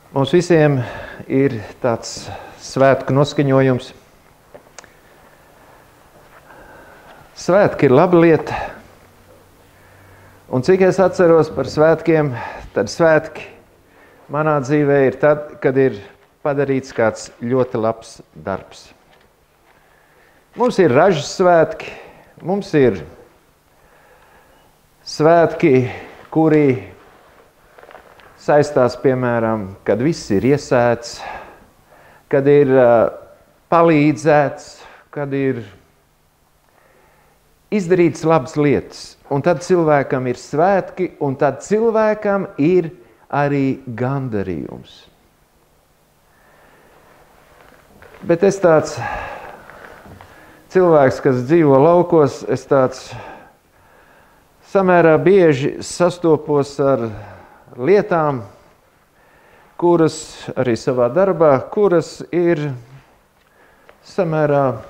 Mums visiem ir tāds svētku noskaņojums. Svētki ir laba lieta. Un cik es atceros par svētkiem, tad svētki manā dzīvē ir tad, kad ir padarīts kāds ļoti labs darbs. Mums ir ražas svētki, mums ir svētki, kuri saistās, piemēram, kad viss ir iesēts, kad ir palīdzēts, kad ir izdarīts labas lietas. Un tad cilvēkam ir svētki, un tad cilvēkam ir arī gandarījums. Bet es tāds cilvēks, kas dzīvo laukos, es tāds samērā bieži sastopos ar lietām, kuras arī savā darbā, kuras ir samērā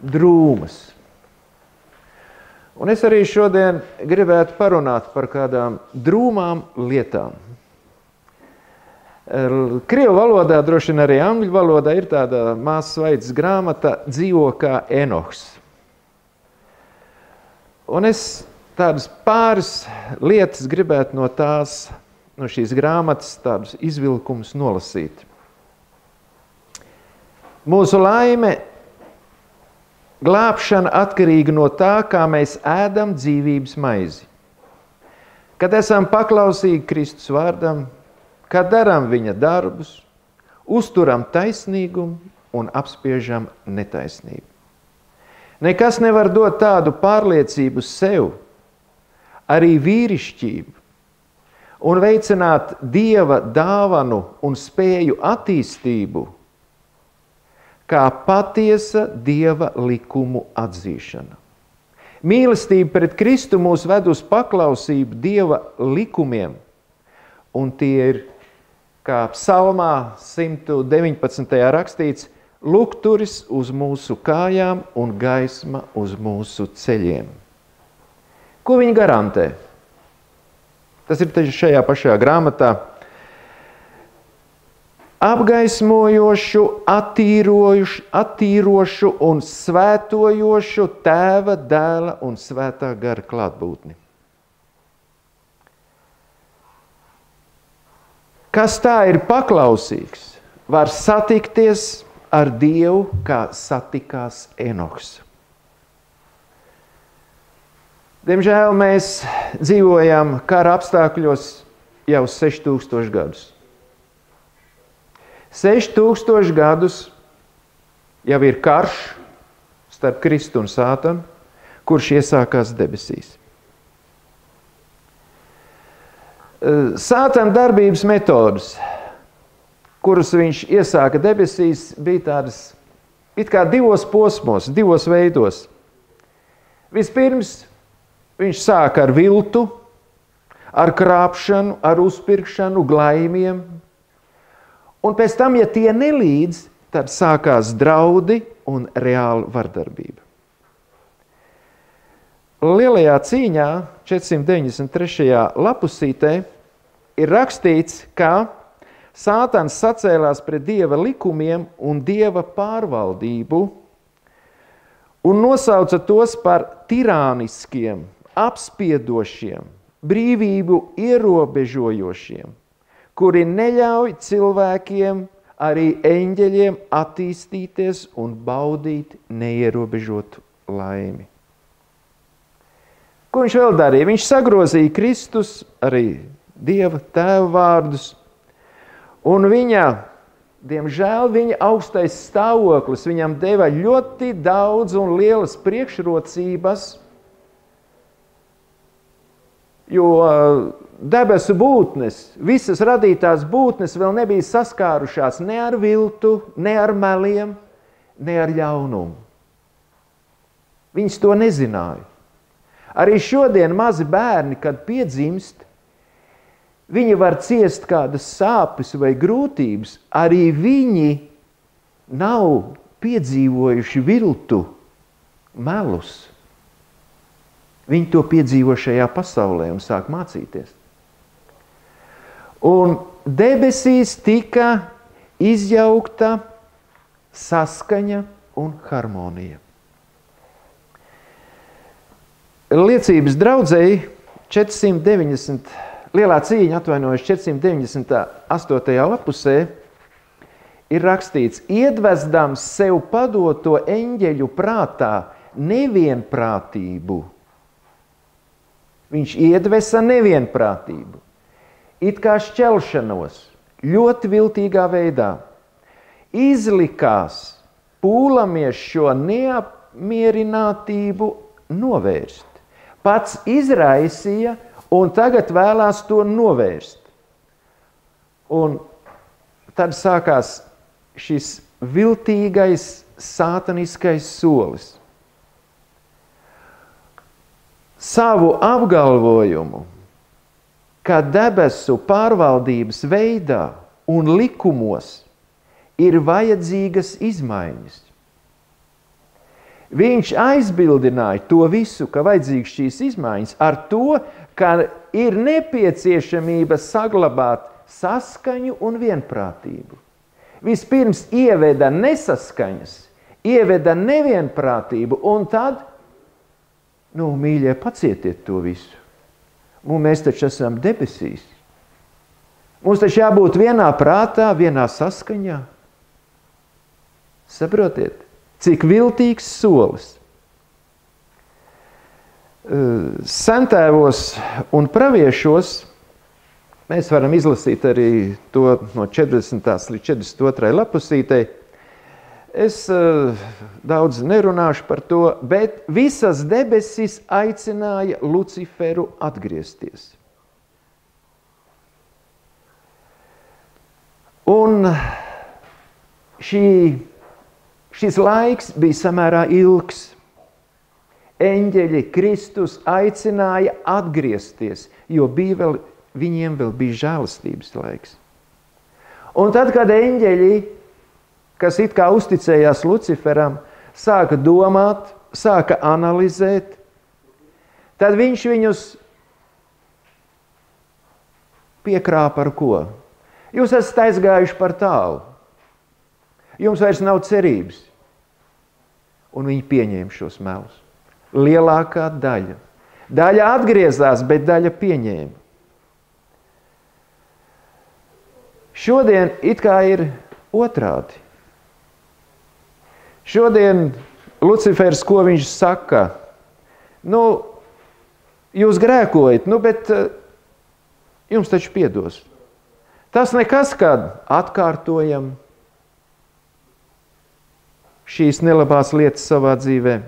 drūmas. Un es arī šodien gribētu parunāt par kādām drūmām lietām. Krievu valodā, droši vien arī angļu valodā, ir tāda Māsas Vaidas grāmata Dzīvo kā Enohs. Un es tādas pāris lietas gribētu no šīs grāmatas tādus izvilkumus nolasīt. Mūsu laime, glābšana atkarīga no tā, kā mēs ēdam dzīvības maizi. Kad esam paklausīgi Kristus vārdam, kad darām viņa darbus, uzturam taisnīgumu un apspiežam netaisnību. Nekas nevar dot tādu pārliecību sev, arī vīrišķību, un veicināt Dieva dāvanu un spēju attīstību, kā patiesa Dieva likumu atzīšana. Mīlestība pret Kristu mūs ved uz paklausību Dieva likumiem, un tie ir, kā psalmā 119. rakstīts, lukturis uz mūsu kājām un gaisma uz mūsu ceļiem. Ko viņi garantē? Tas ir šajā pašā grāmatā. Apgaismojošu, attīrošu un svētojošu Tēva, Dēla un Svētā gara klātbūtni. Kas tā ir paklausīgs, var satikties ar Dievu, kā satikās Enohs. Diemžēl mēs dzīvojam kara apstākļos jau 6000 gadus. 6000 gadus jau ir karš starp Kristu un Sātanu, kurš iesākās debesīs. Sātana darbības metodas, kuras viņš iesāka debesīs, bija tādas it kā divos posmos, divos veidos. Vispirms viņš sāka ar viltu, ar krāpšanu, ar uzpirkšanu, glaimiem. Un pēc tam, ja tie nelīdz, tad sākās draudi un reāla vardarbība. Lielajā cīņā, 493. lapusītē, ir rakstīts, ka Sātans sacēlās pret Dieva likumiem un Dieva pārvaldību un nosauca tos par tirāniskiem, apspiedošiem, brīvību ierobežojošiem, kuri neļauj cilvēkiem, arī eņģeļiem attīstīties un baudīt neierobežotu laimi. Ko viņš vēl darīja? Viņš sagrozīja Kristus, arī Dieva Tēva vārdus, un diemžēl viņa augstais stāvoklis viņam deva ļoti daudz un lielas priekšrocības, jo debesu būtnes, visas radītās būtnes vēl nebija saskārušās ne ar viltu, ne ar meliem, ne ar ļaunumu. Viņas to nezināja. Arī šodien mazi bērni, kad piedzimst, viņi var ciest kādas sāpes vai grūtības, arī viņi nav piedzīvojuši viltu, melus. Viņi to piedzīvo šajā pasaulē un sāk mācīties. Un debesīs tika izjaukta saskaņa un harmonija. Liecības draudzei 490, lielā cīņa atvainojas 498. lapusē, ir rakstīts, iedvesdams sev padoto eņģeļu prātā nevienprātību. Viņš iedvesa nevienprātību, it kā šķelšanos, ļoti viltīgā veidā. Izlikās pūlamies šo neapmierinātību novērst. Pats izraisīja un tagad vēlās to novērst. Un tad sākās šis viltīgais, sātaniskais solis. Savu apgalvojumu, ka debesu pārvaldības veidā un likumos ir vajadzīgas izmaiņas. Viņš aizbildināja to visu, ka vajadzīgas šīs izmaiņas, ar to, ka ir nepieciešamība saglabāt saskaņu un vienprātību. Vispirms ieveda nesaskaņas, ieveda nevienprātību, un tad, mīļie, pacietiet to visu. Un mēs taču esam debesīs. Mums taču jābūt vienā prātā, vienā saskaņā. Saprotiet, cik viltīgs solis. Sentēvos un praviešos mēs varam izlasīt arī to no 40. līdz 42. lapusītei. Es daudz nerunāšu par to, bet visas debesis aicināja Luciferu atgriezties. Un šis laiks bija samērā ilgs. Eņģeļi Kristus aicināja atgriezties, jo viņiem vēl bija žēlastības laiks. Un tad, kad eņģeļi, kas it kā uzticējās Luciferam, sāka domāt, sāka analizēt, tad viņš viņus piekrāpa ar ko? Jūs esat aizgājuši par tālu. Jums vairs nav cerības. Un viņi pieņēma šos melus. Lielākā daļa. Daļa atgriezās, bet daļa pieņēma. Šodien it kā ir otrādi. Šodien Lucifers, ko viņš saka? Jūs grēkojat, bet jums taču piedos. Tas nekas, kad atkārtojam šīs nelabās lietas savā dzīvē.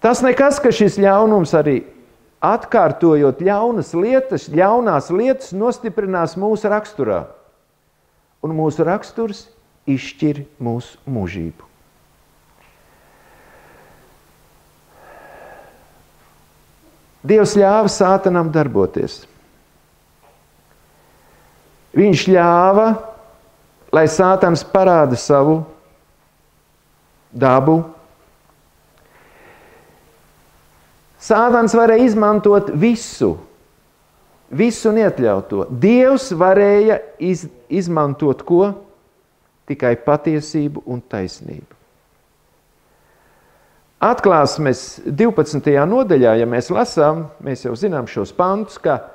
Tas nekas, ka šis ļaunums arī atkārtojot ļaunās lietas nostiprinās mūsu raksturā. Un mūsu raksturs izšķir mūsu mūžību. Dievs ļāva Sātanam darboties. Viņš ļāva, lai Sātans parāda savu dabu. Sātans varēja izmantot visu neiekļauto. Dievs varēja izmantot ko? Tikai patiesību un taisnību. Atklāsmes 12. nodaļā, ja mēs lasām, mēs jau zinām šos pantus, ka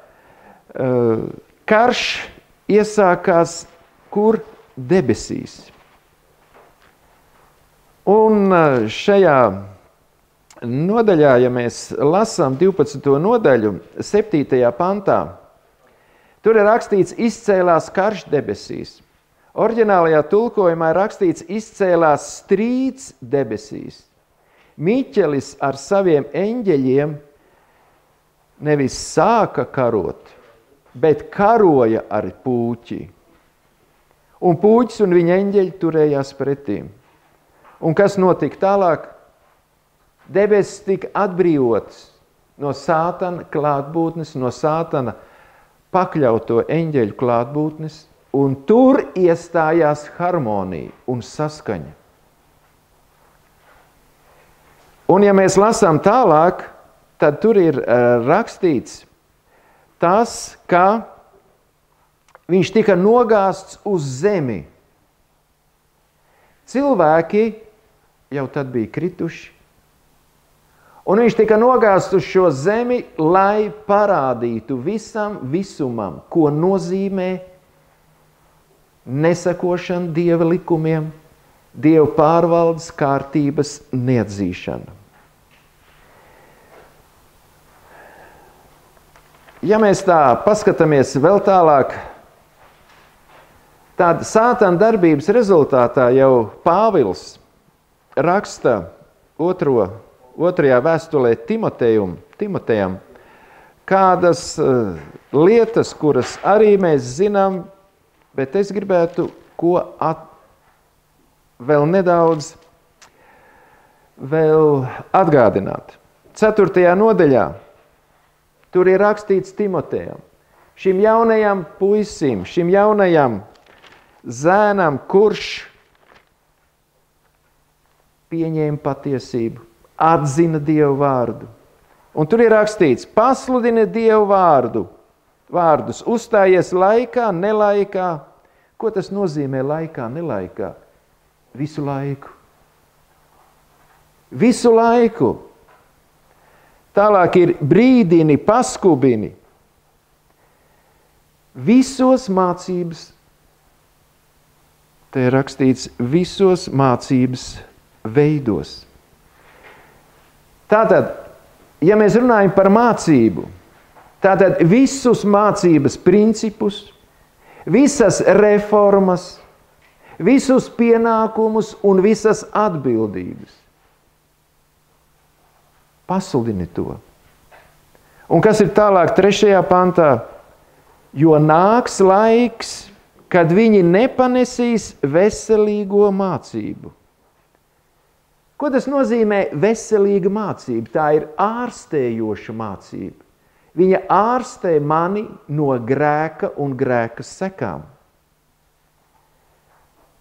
karš iesākās kur? Debesīs. Un šajā nodaļā, ja mēs lasām 12. nodaļu, 7. pantā, tur ir rakstīts izcēlās karš debesīs. Oriģinālajā tulkojumā ir rakstīts izcēlās strīds debesīs. Miķelis ar saviem eņģeļiem nevis sāka karot, bet karoja ar pūķi. Un pūķis un viņa eņģeļi turējās pretīm. Un kas notika tālāk? Debesis tika atbrīvotas no Sātana klātbūtnes, no Sātana pakļauto eņģeļu klātbūtnes, un tur iestājās harmonija un saskaņa. Un ja mēs lasām tālāk, tad tur ir rakstīts tas, ka viņš tika nogāzts uz zemi. Cilvēki jau tad bija krituši, un viņš tika nogāzts uz šo zemi, lai parādītu visam visumam, ko nozīmē nesakošana Dieva likumiem, Dieva pārvaldes kārtības neatzīšana. Ja mēs tā paskatāmies vēl tālāk, tad Sātana darbības rezultātā jau Pāvils raksta otrajā vēstulē Timotejam kādas lietas, kuras arī mēs zinām, bet es gribētu vēl nedaudz atgādināt. 4. nodaļā tur ir rakstīts Timotejam, šim jaunajam puisim, šim jaunajam zēnam, kurš pieņēma patiesību, atzina Dievu vārdu. Un tur ir rakstīts, pasludini Dievu vārdus, uzstājies laikā, nelaikā. Ko tas nozīmē laikā, nelaikā? Visu laiku. Visu laiku. Tālāk ir brīdini, paskubini. Visos mācības, te ir rakstīts, visos mācības veidos. Tātad, ja mēs runājam par mācību, tātad visus mācības principus, visas reformas, visus pienākumus un visas atbildības. Pasludini to. Un kas ir tālāk 3. pantā? Jo nāks laiks, kad viņi nepanesīs veselīgo mācību. Ko tas nozīmē veselīga mācība? Tā ir ārstējoša mācība. Viņa ārstē mani no grēka un grēka sekām.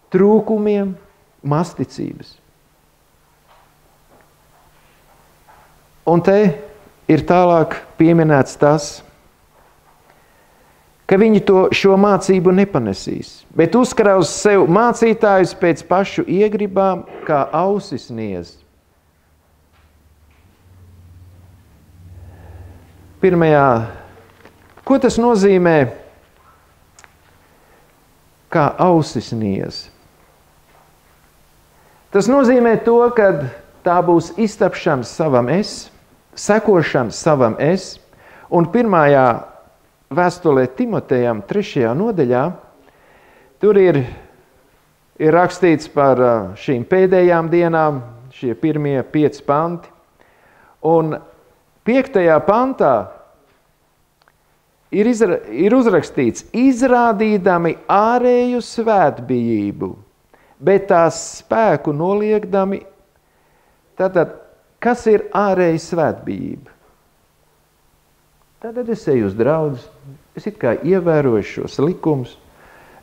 Trūkumiem, masticības. Un te ir tālāk pieminēts tas, ka viņi šo mācību nepanesīs, bet uzkraus sev mācītājus pēc pašu iegribām, kā ausis niez. Pirmajā, ko tas nozīmē, kā ausis niez? Tas nozīmē to, ka tā būs iztapšana savam es, sekošana savam es, un pirmajā vēstulē Timotejam 3. nodaļā, tur ir rakstīts par šīm pēdējām dienām, šie pirmie 5 panti, un 5. pantā ir uzrakstīts, izrādīdami ārēju svētbijību, bet tās spēku noliekdami. Tātad, kas ir ārēja svētbijība? Tātad es eju uz draudzi, es it kā ievēroju šos likumus,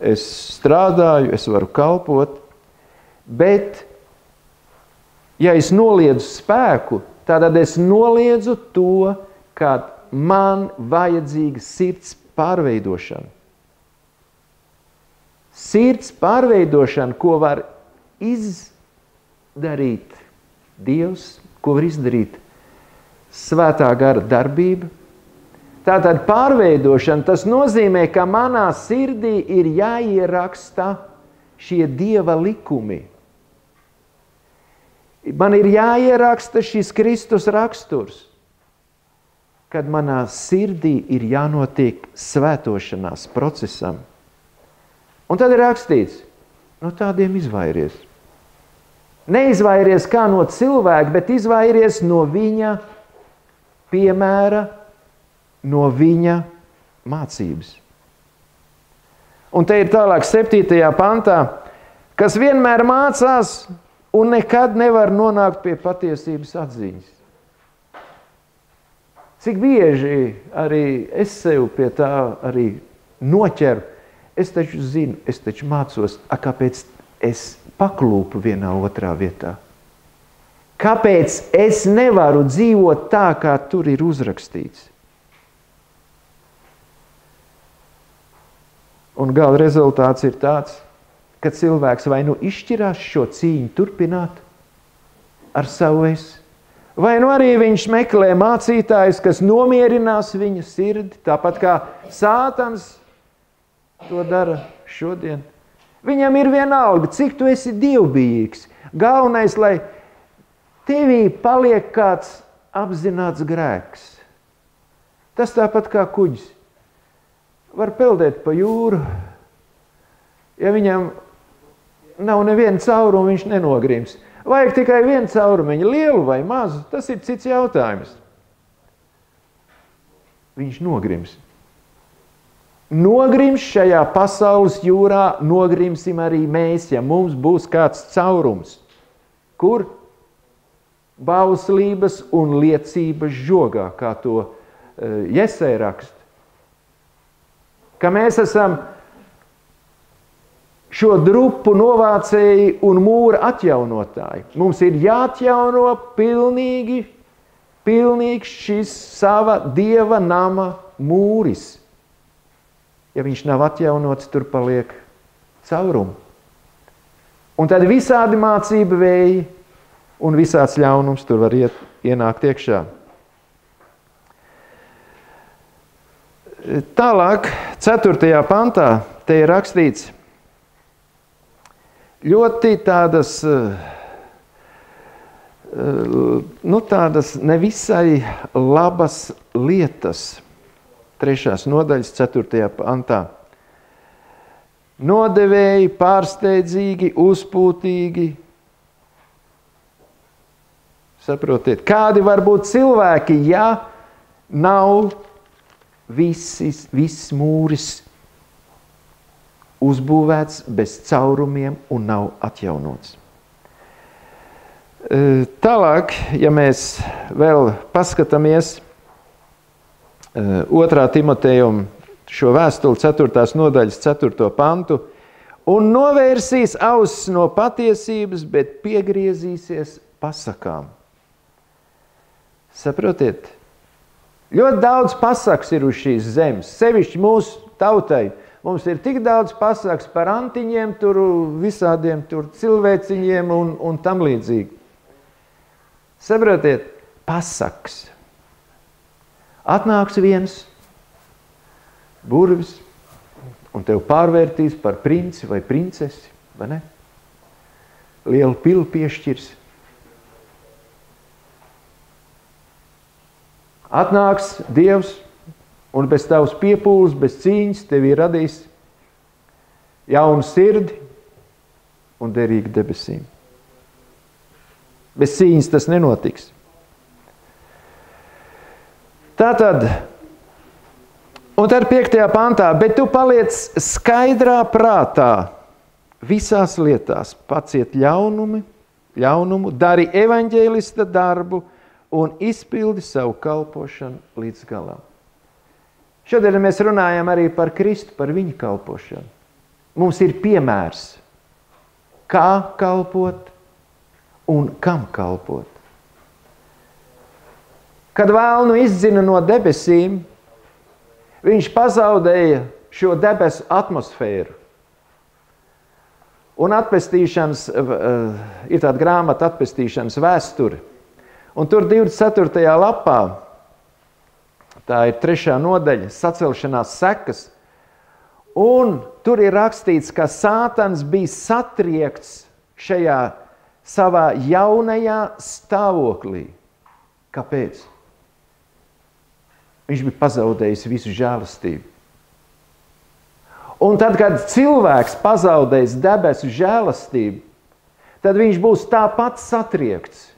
es strādāju, es varu kalpot, bet, ja es noliedzu spēku, tad es noliedzu to, ka man vajadzīga sirds pārveidošana. Sirds pārveidošana, ko var izdarīt Dievs, ko var izdarīt svētā gara darbība. Tātad pārveidošana, tas nozīmē, ka manā sirdī ir jāieraksta šie Dieva likumi. Man ir jāieraksta šis Kristus raksturs, kad manā sirdī ir jānotiek svētošanās procesam. Un tad ir rakstīts, no tādiem izvairies. Neizvairies kā no cilvēka, bet izvairies no viņa piemēra, no viņa mācības. Un te ir tālāk 7. pantā, kas vienmēr mācās un nekad nevar nonākt pie patiesības atziņas. Cik bieži arī es sev pie tā arī noķeru, es taču zinu, es taču mācos, kāpēc es paklūpu vienā otrā vietā. Kāpēc es nevaru dzīvot tā, kā tur ir uzrakstīts? Un gala rezultāts ir tāds, ka cilvēks vai nu izšķirās šo cīņu turpināt ar savu es, vai nu arī viņš meklē mācītājus, kas nomierinās viņa sirdi, tāpat kā Sātans to dara šodien. Viņam ir vienalga, cik tu esi dievbijīgs. Galvenais, lai tevī paliek kāds apzināts grēks. Tas tāpat kā kuģis. Var peldēt pa jūru, ja viņam nav neviena cauruma, viņš nenogrims. Vajag tikai vienu caurumiņu, lielu vai mazu, tas ir cits jautājums. Viņš nogrims. Nogrims šajā pasaules jūrā, nogrimsim arī mēs, ja mums būs kāds caurums. Kur? Bauslības un liecības žogā, kā to Jesē raksta. Ka mēs esam šo drupu novācēji un mūra atjaunotāji. Mums ir jāatjauno pilnīgs šis sava Dieva nama mūris. Ja viņš nav atjaunots, tur paliek caurumi. Un tad visādi mācība vēji un visāds ļaunums tur var ienākt iekšā. Tālāk, 4. pantā, te ir rakstīts ļoti tādas nevisai labas lietas. 3. nodaļas, 4. pantā. Nodevēji, pārsteidzīgi, uzpūtīgi. Saprotiet, kādi var būt cilvēki, ja nav viss mūris uzbūvēts bez caurumiem un nav atjaunots. Tālāk, ja mēs vēl paskatāmies 2. Timotejum šo vēstuli 4. nodaļas 4. pantu, un novērsīs ausis no patiesības, bet piegriezīsies pasakām. Saprotiet, ļoti daudz pasaks ir uz šīs zemes, sevišķi mūsu tautai. Mums ir tik daudz pasaks par antiņiem, tur visādiem tur cilvēciņiem un tam līdzīgi. Saprotiet, pasaks. Atnāks viens burvis un tev pārvērtīs par princi vai princesi, vai ne? Lielu pilu piešķirs. Atnāks Dievs un bez tavas piepūles, bez cīņas tevi radīs jaunu sirdi un derīgu debesīm. Bez cīņas tas nenotiks. Tātad, un tad 5. pantā, bet tu paliec skaidrā prātā visās lietās, paciet ļaunumu, dari evaņģēlista darbu un izpildi savu kalpošanu līdz galam. Šodien mēs runājam arī par Kristu, par viņa kalpošanu. Mums ir piemērs, kā kalpot un kam kalpot. Kad vēlnu izdzina no debesīm, viņš pazaudēja šo debesu atmosfēru. Un atpestīšanas, ir tāda grāmata atpestīšanas vēsture. Un tur 24. lapā, tā ir 3. nodaļa, sacelšanās sekas, un tur ir rakstīts, ka Sātans bija satriekts šajā savā jaunajā stāvoklī. Kāpēc? Viņš bija pazaudējis visu žēlastību. Un tad, kad cilvēks pazaudēs debesu žēlastību, tad viņš būs tāpat satriekts.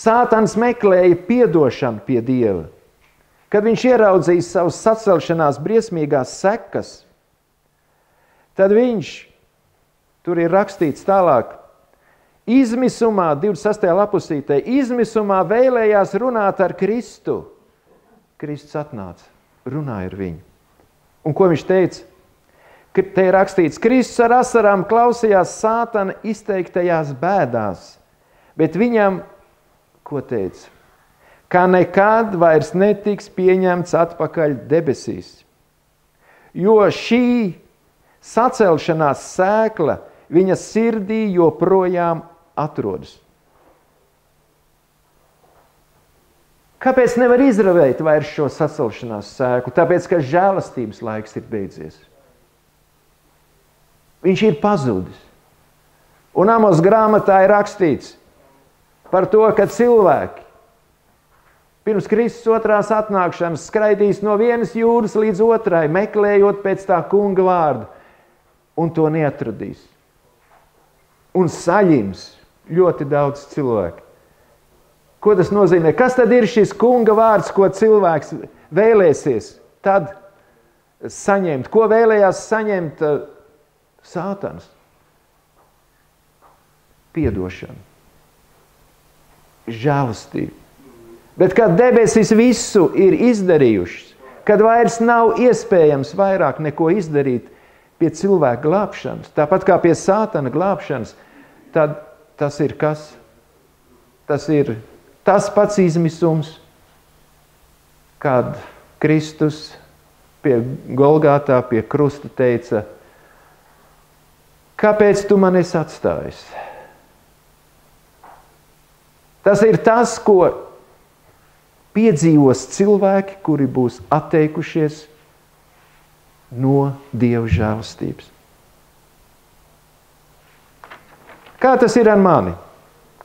Sātans meklēja piedošanu pie Dieva. Kad viņš ieraudzīs savas sacelšanās briesmīgās sekas, tad viņš, tur ir rakstīts tālāk, izmisumā, 26. lapusītē, izmisumā vēlējās runāt ar Kristu. Kristus atnāca, runāja ar viņu. Un ko viņš teica? Te ir rakstīts, Kristus ar asarām klausījās Sātana izteiktajās bēdās, bet viņam, ko teica? Ka nekad vairs netiks pieņemts atpakaļ debesīs. jo šī sacelšanās sēkla viņa sirdī joprojām atrodas. Kāpēc nevar izravēt vairs šo sacelšanās sēklu? Tāpēc, ka žēlastības laiks ir beidzies. Viņš ir pazudis. Un Amos grāmatā ir rakstīts par to, ka cilvēki pirms Kristus otrās atnākšanas skraidīs no vienas jūras līdz otrai, meklējot pēc tā kunga vārdu, un to neatradīs. Un saļims ļoti daudz cilvēku. Ko tas nozīmē? Kas tad ir šis kunga vārds, ko cilvēks vēlēsies tad saņemt? Ko vēlējās saņemt Sātans? Piedošanu. Žēlastību. Bet kad debesis visu ir izdarījušas, kad vairs nav iespējams vairāk neko izdarīt pie cilvēka glābšanas, tāpat kā pie Sātana glābšanas, tad tas ir kas? Tas ir tas pats izmisums, kad Kristus pie Golgātā, pie krusta teica, kāpēc tu man esi atstājis? Tas ir tas, ko piedzīvos cilvēki, kuri būs atteikušies no Dieva žēlastības. Kā tas ir ar mani?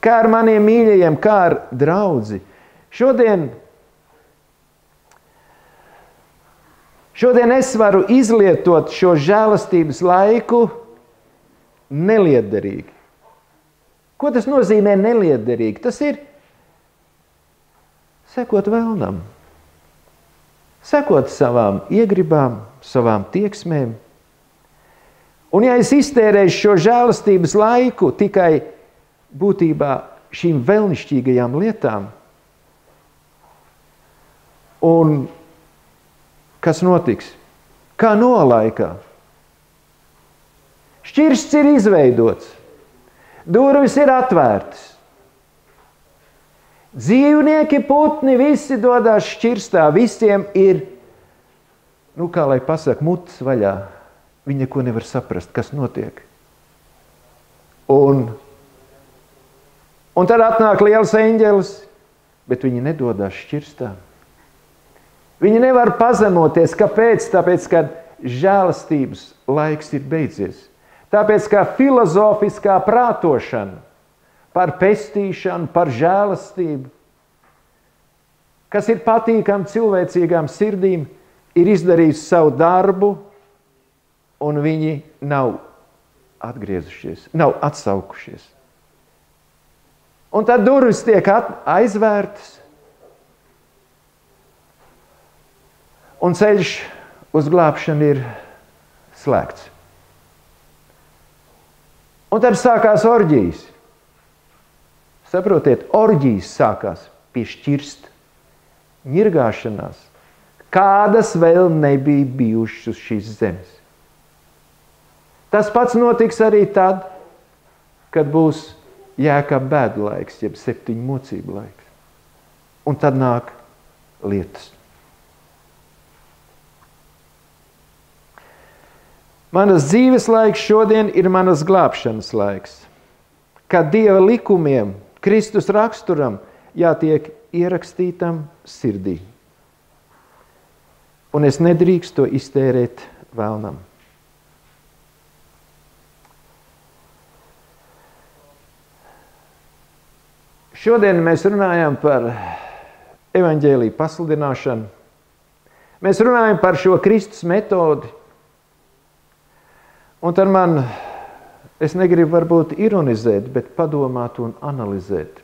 Kā ar maniem mīļajiem, kā ar draudzi? Šodien es varu izlietot šo žēlastības laiku nelietderīgi. Ko tas nozīmē nelietderīgi? Tas ir sekot vēlnam, sekot savām iegribām, savām tieksmēm. Un ja es iztērēšu šo žēlastības laiku tikai būtībā šīm vēlnišķīgajām lietām, un kas notiks? Kā Noa laikā? Šķirsts ir izveidots, durvis ir atvērtas. Dzīvnieki, putni, visi dodās šķirstā, visiem ir, kā lai pasaka, mutes vaļā. Viņi neko nevar saprast, kas notiek. Un tad atnāk liels eņģelis, bet viņi nedodās šķirstā. Viņi nevar pazemoties. Kāpēc? Tāpēc, ka žēlastības laiks ir beidzies. Tāpēc, ka filozofiskā prātošana par pestīšanu, par žēlastību, kas ir patīkami cilvēcīgām sirdīm, ir izdarījis savu darbu, un viņi nav atgriezušies, nav atsaukušies. Un tad durvis tiek aizvērtas, un ceļš uz glābšanu ir slēgts. Un tad sākās orģijas. Saprotiet, orģijas sākās pie šķirsta, ņirgāšanās, kādas vēl nebija bijušas uz šīs zemes. Tas pats notiks arī tad, kad būs Jēkaba bēdu laiks, jeb 7 mocību laiks. Un tad nāk lietas. Manas dzīves laiks šodien ir manas glābšanas laiks, kad Dieva likumiem, Kristus raksturam jātiek ierakstītam sirdī. Un es nedrīkst to iztērēt vēlnam. Šodien mēs runājam par evaņģēliju pasludināšanu. Mēs runājam par šo Kristus metodi. Un tad es negribu varbūt ironizēt, bet padomāt un analizēt.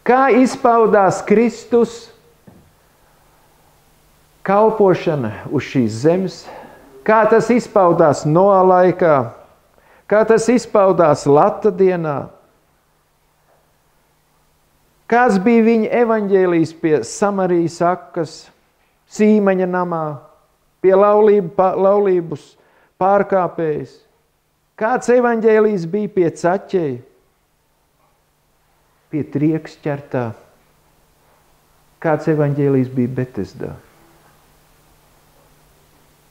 Kā izpaudās Kristus kalpošana uz šīs zemes? Kā tas izpaudās Noa laikā? Kā tas izpaudās Lata dienā? Kāds bija viņa evaņģēlijs pie Samarijas akas, Sīmaņa namā, pie laulības pārkāpējas? Kāds evaņģēlijs bija pie Caķeja, pie Triekšķertā? Kāds evaņģēlijs bija Betesdā?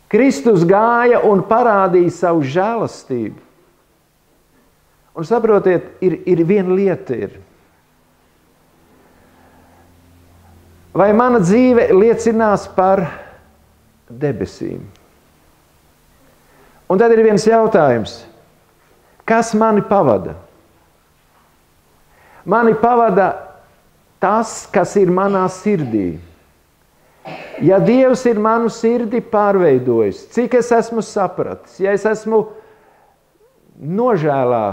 Kristus gāja un parādīja savu žēlastību. Un saprotiet, ir viena lieta ir. Vai mana dzīve liecinās par debesīm? Un tad ir viens jautājums. Kas mani pavada? Mani pavada tas, kas ir manā sirdī. Ja Dievs ir manu sirdi pārveidojis, cik es esmu sapratis, ja es esmu nožēlā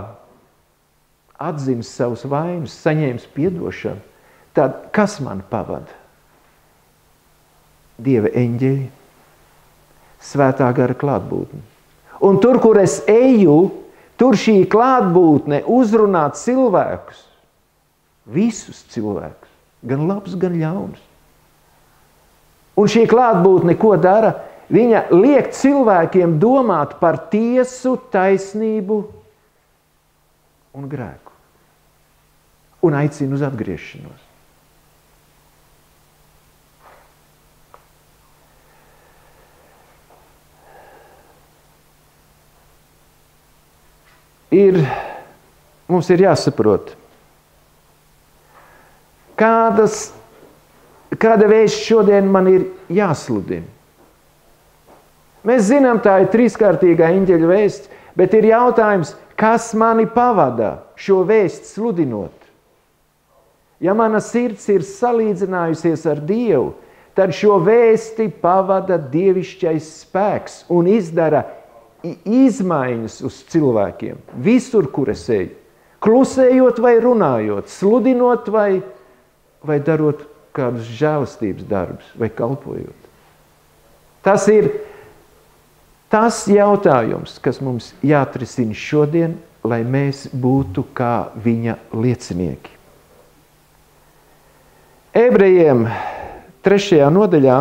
atzinis savus vainas, saņēmis piedošanu, tad kas man pavada? Dieva eņģeļi, svētā gara klātbūtne. Un tur, kur es eju, tur šī klātbūtne uzrunā cilvēkus, visus cilvēkus, gan labus, gan ļaunus. Un šī klātbūtne ko dara? Viņa liek cilvēkiem domāt par tiesu, taisnību un grēku. Un aicina uz atgriešanos. Mums ir jāsaprot, kāda vēsts šodien man ir jāsludina. Mēs zinām, tā ir trīskārtīgā eņģeļa vēsts, bet ir jautājums, kas mani pavada šo vēstu sludinot. Ja mana sirds ir salīdzinājusies ar Dievu, tad šo vēsti pavada dievišķais spēks un izdara izmaiņas uz cilvēkiem. Visur, kur es eju. Klusējot vai runājot, sludinot vai darot kādus žēlastības darbus vai kalpojot. Tas ir tas jautājums, kas mums jāatrisina šodien, lai mēs būtu kā viņa liecinieki. Ebrejiem 3. nodaļā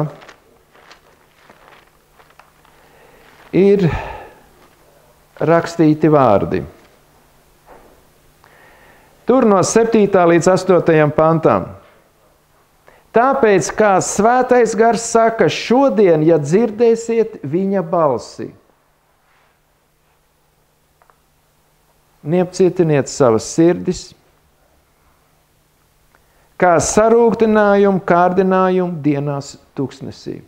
ir rakstīti vārdi. Tur no 7. līdz 8. pantam. Tāpēc, kā svētais gars saka, šodien, ja dzirdēsiet viņa balsi, neapcietiniet savas sirdis, kā sarūktinājumu, kārdinājumu dienās tuksnesī.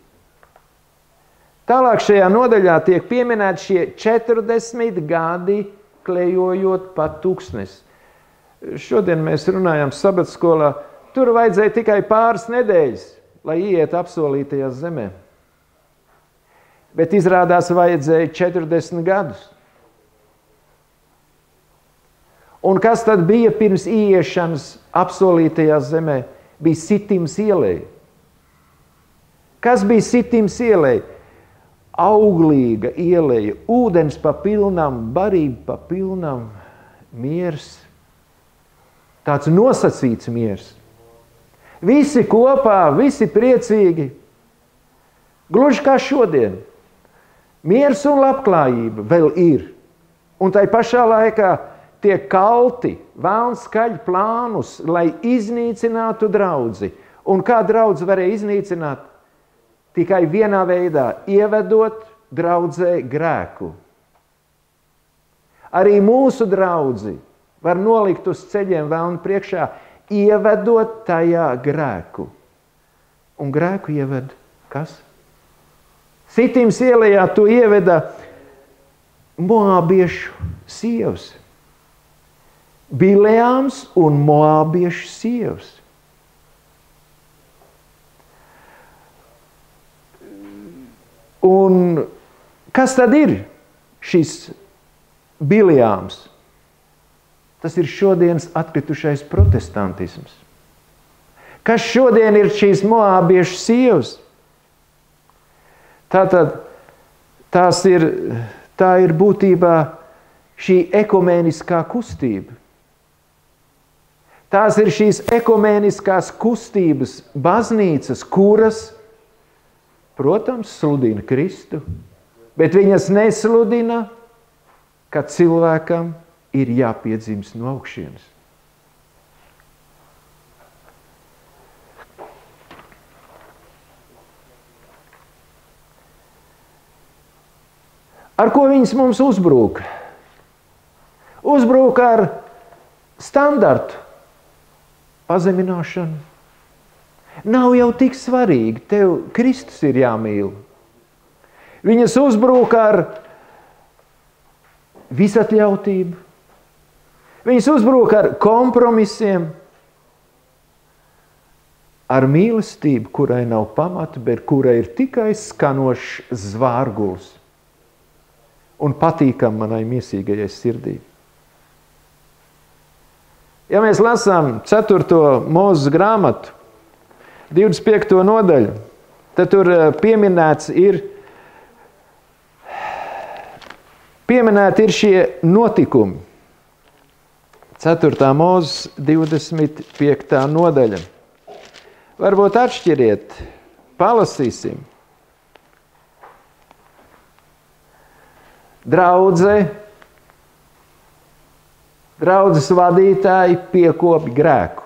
Tālāk šajā nodaļā tiek pieminēti šie 40 gadi, klejojot pa tuksnesi. Šodien mēs runājam sabatskolā, tur vajadzēja tikai pāris nedēļas, lai iet apsolītajā zemē. Bet izrādās vajadzēja 40 gadus. Un kas tad bija pirms ieiešanas apsolītajā zemē? Bija Sitims ielej. Kas bija Sitims ielej? Auglīga ieleja, ūdens pa pilnam, barība pa pilnam, miers. Tāds nosacīts miers. Visi kopā, visi priecīgi. Gluži kā šodien. Miers un labklājība vēl ir. Un tai pašā laikā tiek kalti, vēlns skaļ plānus, lai iznīcinātu draudzi. Un kā draudzi varēja iznīcināt? Tikai vienā veidā, ievedot draudzē grēku. Arī mūsu draudzi var nolikt uz ceļiem vēlnu priekšā, ievedot tajā grēku. Un grēku ieved kas? Sitims ielejā to ieveda moābiešu sievas. Bileāms un moābiešu sievas. Un kas tad ir šis Bileāms? Tas ir šodienas atkritušais protestantisms. Kas šodien ir šīs moābiešu sievas? Tātad tā ir būtībā šī ekumēniskā kustība. Tās ir šīs ekumēniskās kustības baznīcas, kuras, protams, sludina Kristu, bet viņas nesludina, ka cilvēkam ir jāpiedzimst no augšienes. Ar ko viņas mums uzbrūk? Uzbrūk ar standartu pazemināšanu. Nav jau tik svarīgi, tev Kristus ir jāmīl. Viņas uzbrūk ar visatļautību. Viņas uzbrūk ar kompromisiem, ar mīlestību, kurai nav pamata, bet kurai ir tikai skanošs zvārguls un patīkam manai miesīgajai sirdī. Ja mēs lasām 4. Mūzes grāmatu, 25. nodaļu, tad tur pieminēti ir šie notikumi. 4. Mūzes 25. nodaļa. Varbūt atšķiriet, palasīsim. Draudzes vadītāji piekopi grēku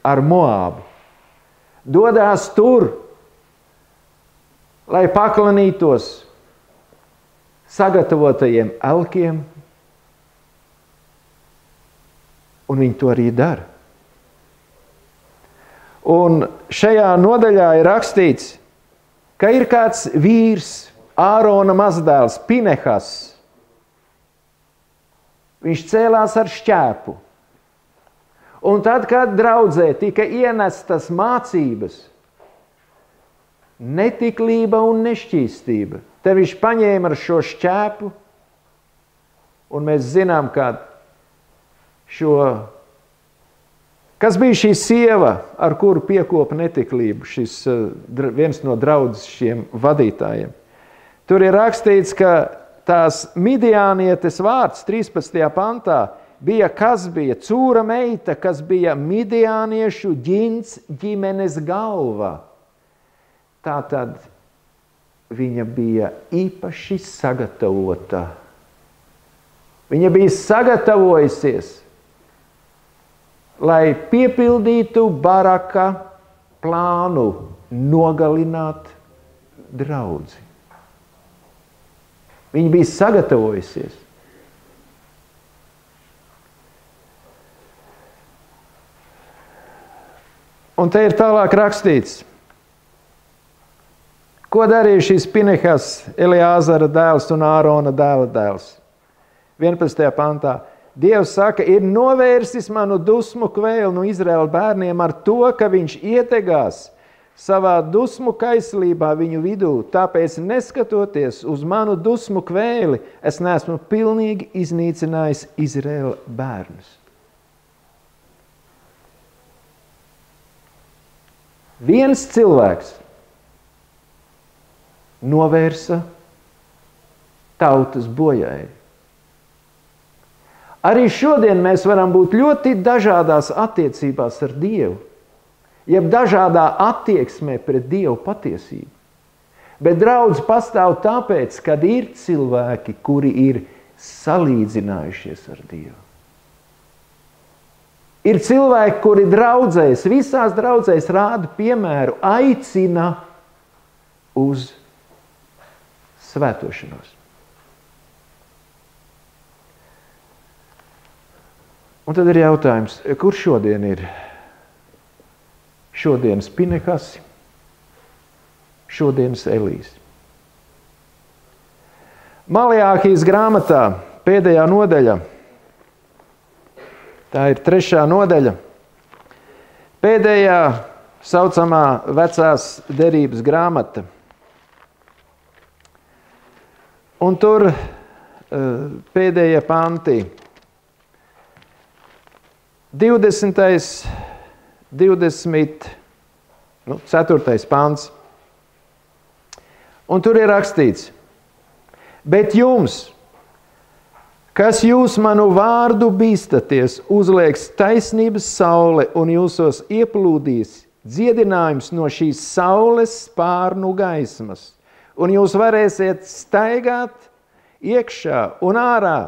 ar Moābu. Dodās tur, lai paklanītos sagatavotajiem elkiem, un viņi to arī dara. Un šajā nodaļā ir rakstīts, ka ir kāds vīrs, Ārona mazdēls, Pinehas. Viņš cēlās ar šķēpu. Un tad, kad draudzē tika ienestas mācības, netiklība un nešķīstība, te viņš paņēma ar šo šķēpu, un mēs zinām, ka kas bija šī sieva, ar kuru piekopa netiklību, šis viens no draudzes šiem vadītājiem. Tur ir rakstīts, ka tās Midiānietes vārds 13. pantā bija, kas bija Cūra meita, kas bija Midiāniešu ģints ģimenes galva. Tātad viņa bija īpaši sagatavota. Viņa bija sagatavojusies, lai piepildītu Baraka plānu nogalināt draudzi. Viņa bija sagatavojusies. Un te ir tālāk rakstīts, ko darīja šis Pinehas, Eleazara dēls un Ārona dēla dēls. 11. pantā. Dievs saka, ir novērsis manu dusmu kvēli no Izraēla bērniem ar to, ka viņš ietegās savā dusmu kaislībā viņu vidū, tāpēc neskatoties uz manu dusmu kvēli, es neesmu pilnīgi iznīcinājis Izraēla bērnus. Viens cilvēks novērsa tautas bojāju. Arī šodien mēs varam būt ļoti dažādās attiecībās ar Dievu, jeb dažādā attieksmē pret Dievu patiesību. Bet draudz pastāv tāpēc, kad ir cilvēki, kuri ir salīdzinājušies ar Dievu. Ir cilvēki, kuri draudzēs, visās draudzēs rāda piemēru, aicina uz svētošanos. Un tad ir jautājums, kur šodien ir? Šodienas Pinehasi, šodienas Elīs. Maleāhijas grāmatā, pēdējā nodaļa, tā ir 3. nodaļa, pēdējā saucamā vecās derības grāmata. Un tur pēdējie panti, 4. pants. Un tur ir rakstīts, bet jums, kas jūs manu vārdu bīstaties, uzlieks taisnības saule un jūsos ieplūdīs dziedinājums no šīs saules spārnu gaismas. Un jūs varēsiet staigāt iekšā un ārā,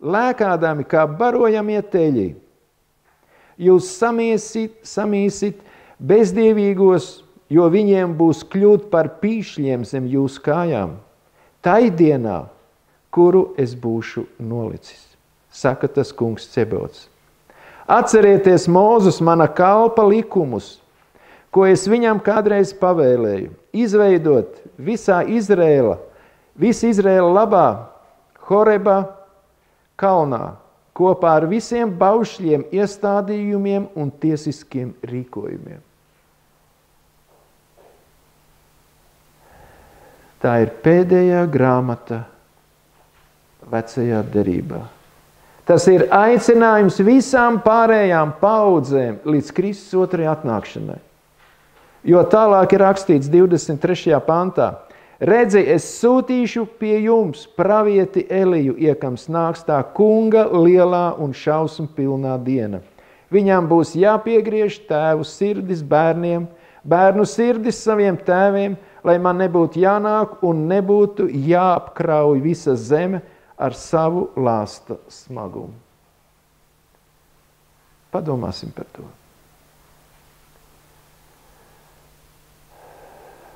lēkādami kā barojamie teļi. Jūs samīsit bezdievīgos, jo viņiem būs kļūt par pīšļiem zem jūsu kājām. tai dienā, kuru es būšu nolicis, saka tas kungs Cebauts. Atcerieties Mūzus mana kalpa likumus, ko es viņam kādreiz pavēlēju, izveidot visa Izraēla labā, Horebā kalnā, kopā ar visiem baušļiem, iestādījumiem un tiesiskiem rīkojumiem. Tā ir pēdējā grāmata vecajā derībā. Tas ir aicinājums visām pārējām paudzēm līdz Kristus otrajai atnākšanai. Jo tālāk ir rakstīts 23. pantā. Redzi, es sūtīšu pie jums pravieti Eliju, iekams nāks tā kunga lielā un šausmu pilnā diena. Viņam būs jāpiegriež tēvu sirdis bērniem, bērnu sirdis saviem tēviem, lai man nebūtu jānāk un nebūtu jāapkrauj visa zeme ar savu lāsta smagumu. Padomāsim par to.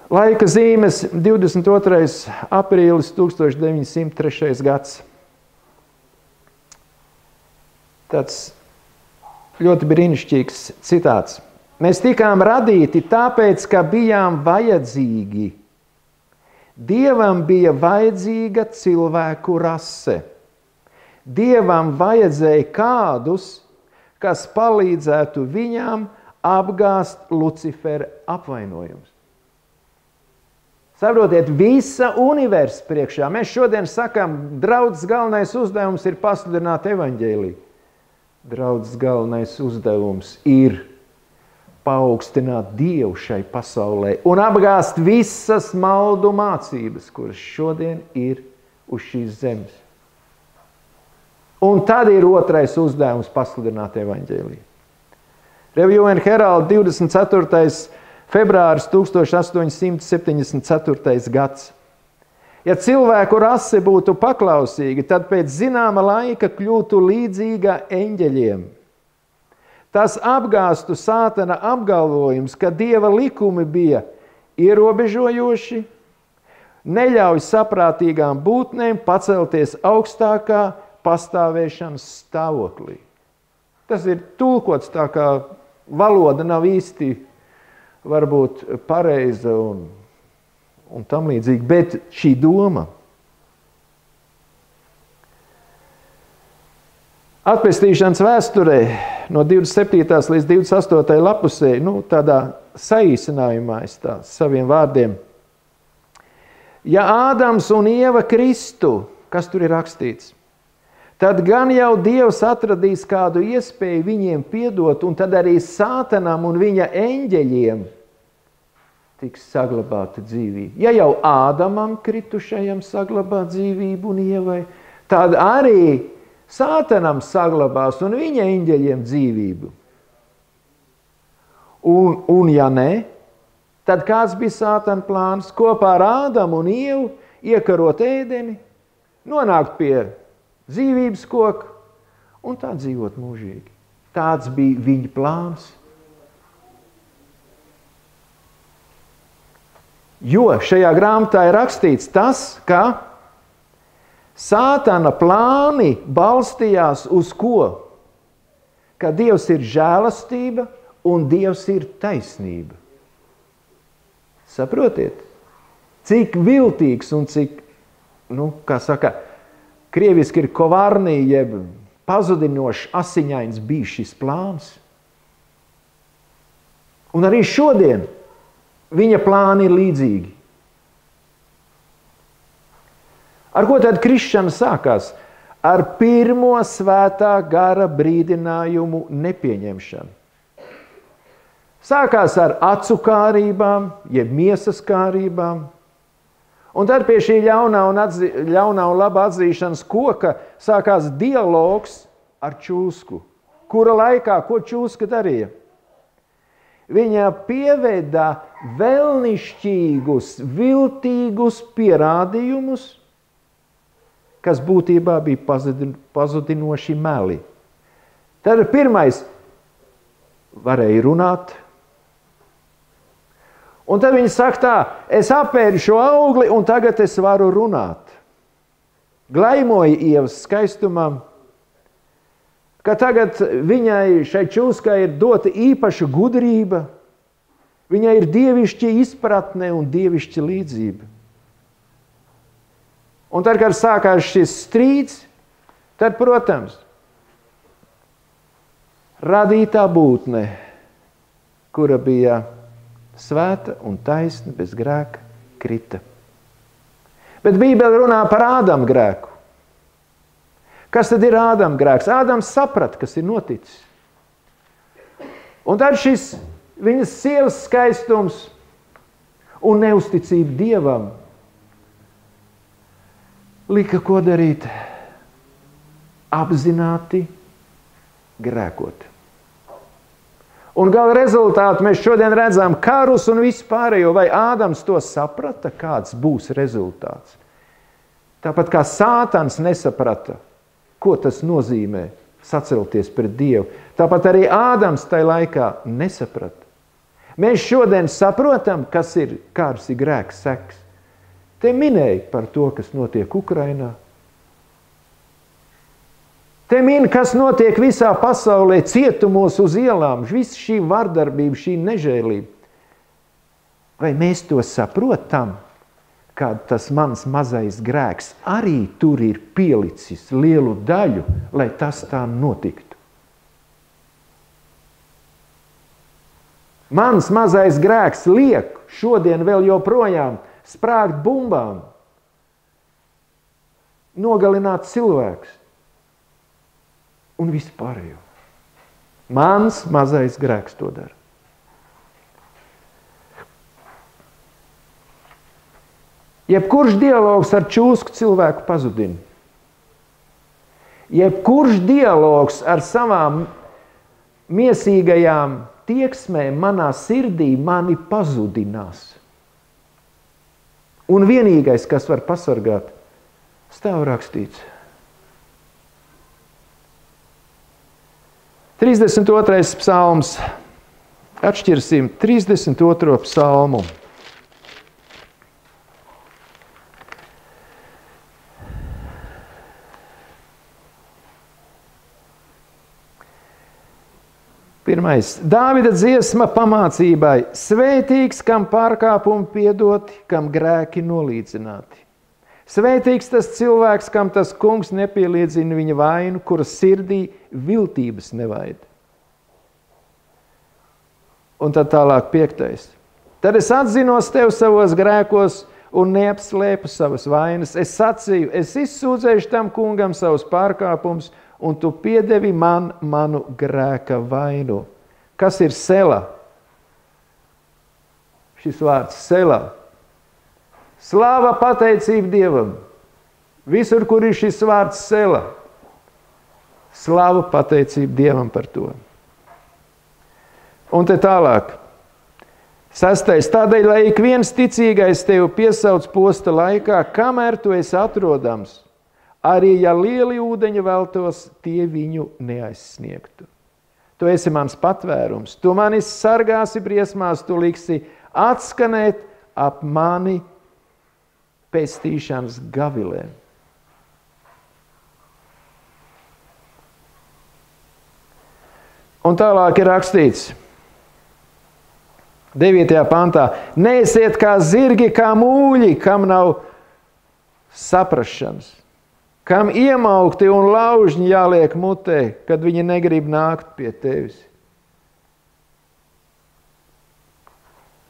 Laika zīmes 22. aprīlis 1903. gads. Tāds ļoti brīnišķīgs citāts. Mēs tikām radīti tāpēc, ka bijām vajadzīgi. Dievam bija vajadzīga cilvēku rase. Dievam vajadzēja kādus, kas palīdzētu viņām apgāst Lucifera apvainojums. Saprotiet, visa universa priekšā. Mēs šodien sakām, draudzes galvenais uzdevums ir pasludināt evaņģēliju. Draudzes galvenais uzdevums ir paaugstināt Dievu šai pasaulē un apgāst visas maldu mācības, kuras šodien ir uz šīs zemes. Un tad ir otrais uzdevums pasludināt evaņģēliju. Review and Herald 24. februāris 1874. gads. Ja cilvēku rase būtu paklausīga, tad pēc zināma laika kļūtu līdzīga eņģeļiem. Tas apgāstu sātana apgalvojums, ka Dieva likumi bija ierobežojoši, neļauj saprātīgām būtnēm pacelties augstākā pastāvēšanas stāvoklī. Tas ir tulkots tā, kā valoda nav īsti varbūt pareiza un tam līdzīgi, bet šī doma. Atpestīšanas vēsturē no 27. līdz 28. lapusē, tādā saīsinājumā es tā saviem vārdiem. Ja Ādams un Ieva kristu, kas tur ir rakstīts, tad gan jau Dievs atradīs kādu iespēju viņiem piedot, un tad arī sātanam un viņa eņģeļiem tiks saglabāta dzīvība. Ja jau Ādamam kritušajam saglabā dzīvību un Ievai, tad arī sātanam saglabās un viņa eņģeļiem dzīvību. Un ja ne, tad kāds bija sātana plāns? Kopā ar Ādamu un Ievu iekarot ēdeni, nonākt pie dzīvības koka un tā dzīvot mūžīgi. Tāds bija viņa plāns. Jo šajā grāmatā ir rakstīts tas, ka sātana plāni balstījās uz ko? Ka Dievs ir žēlastība un Dievs ir taisnība. Saprotiet? Cik viltīgs un cik, krieviski ir kovārnī, jeb pazudinošs, asiņains bija šis plāns. Un arī šodien viņa plāni ir līdzīgi. Ar ko tad krišana sākās? Ar pirmo svētā gara brīdinājumu nepieņemšanu. Sākās ar acu kārībām, jeb miesas kārībām. Un tad pie šī ļaunā un laba atzīšanas koka sākās dialogs ar čūsku. Kura laikā, ko čūska darīja? Viņa pieveda vēlnišķīgus, viltīgus pierādījumus, kas būtībā bija pazudinoši meli. Tad pirmais varēja runāt, Un tad viņi saka tā, es apēdu šo augli un tagad es varu runāt. Glaimoja Ievas skaistumam, ka tagad viņai šai čūskai ir dota īpaša gudrība, viņai ir dievišķa izpratne un dievišķa līdzība. Un tad, kad sākās šis strīds, tad, protams, radītā būtne, kura bija svēta un taisna, bez grēka, krita. Bet Bībele runā par Ādama grēku. Kas tad ir Ādama grēks? Ādams saprata, kas ir noticis. Un tad šis viņas sievas skaistums un neusticība Dievam lika ko darīt? Apzināti grēkot. Un gala rezultātu mēs šodien redzam karus un visu pārējo, vai Ādams to saprata, kāds būs rezultāts. Tāpat kā Sātans nesaprata, ko tas nozīmē sacelties pret Dievu. Tāpat arī Ādams tajā laikā nesaprata. Mēs šodien saprotam, kāds ir grēks seks. Te minēja par to, kas notiek Ukrainā. Te min, kas notiek visā pasaulē, cietumos uz ielām, viss šī vardarbība, šī nežēlība. Vai mēs to saprotam, kad tas mans mazais grēks arī tur ir pielicis lielu daļu, lai tas tā notiktu? Mans mazais grēks liek šodien vēl joprojām sprāgt bumbām, nogalināt cilvēkus. Un vispārējo. Mans mazais grēks to dara. Jebkurš dialogs ar čūsku cilvēku pazudina. Jebkurš dialogs ar savām miesīgajām tieksmēm manā sirdī mani pazudinās. Un vienīgais, kas var pasargāt, stāv rakstīts. 32. psalms. Atšķirsim 32. psalmu. Pirmais. Dāvida dziesma pamācībai. Svētīgs, kam pārkāpumi piedoti, kam grēki nolīdzināti. Svētīgs tas cilvēks, kam tas kungs nepieliedzina viņa vainu, kuras sirdī viltības nevaida. Un tad tālāk 5. Tad es atzinos tev savos grēkos un neapslēpu savas vainas. Es sacīju, es izsūdzēšu tam kungam savus pārkāpumus, un tu piedevi manu grēka vainu. Kas ir sela? Šis vārds sela. Slāva pateicība Dievam. Visur, kur ir šis vārds sela. Slāva pateicība Dievam par to. Un te tālāk. 6. Tādēļ, lai ik viens ticīgais tevi piesauc posta laikā, kamēr tu esi atrodams, arī ja lieli ūdeņi veltos, tie viņu neaizsniegtu. Tu esi mans patvērums, tu mani sargāsi briesmās, tu liksi atskanēt ap mani pestīšanas gavilēm. Un tālāk ir rakstīts 9. pantā. Neesiet kā zirgi, kā mūļi, kam nav saprašanas, kam iemaukti un laužņi jāliek mutē, kad viņi negrib nākt pie tevis.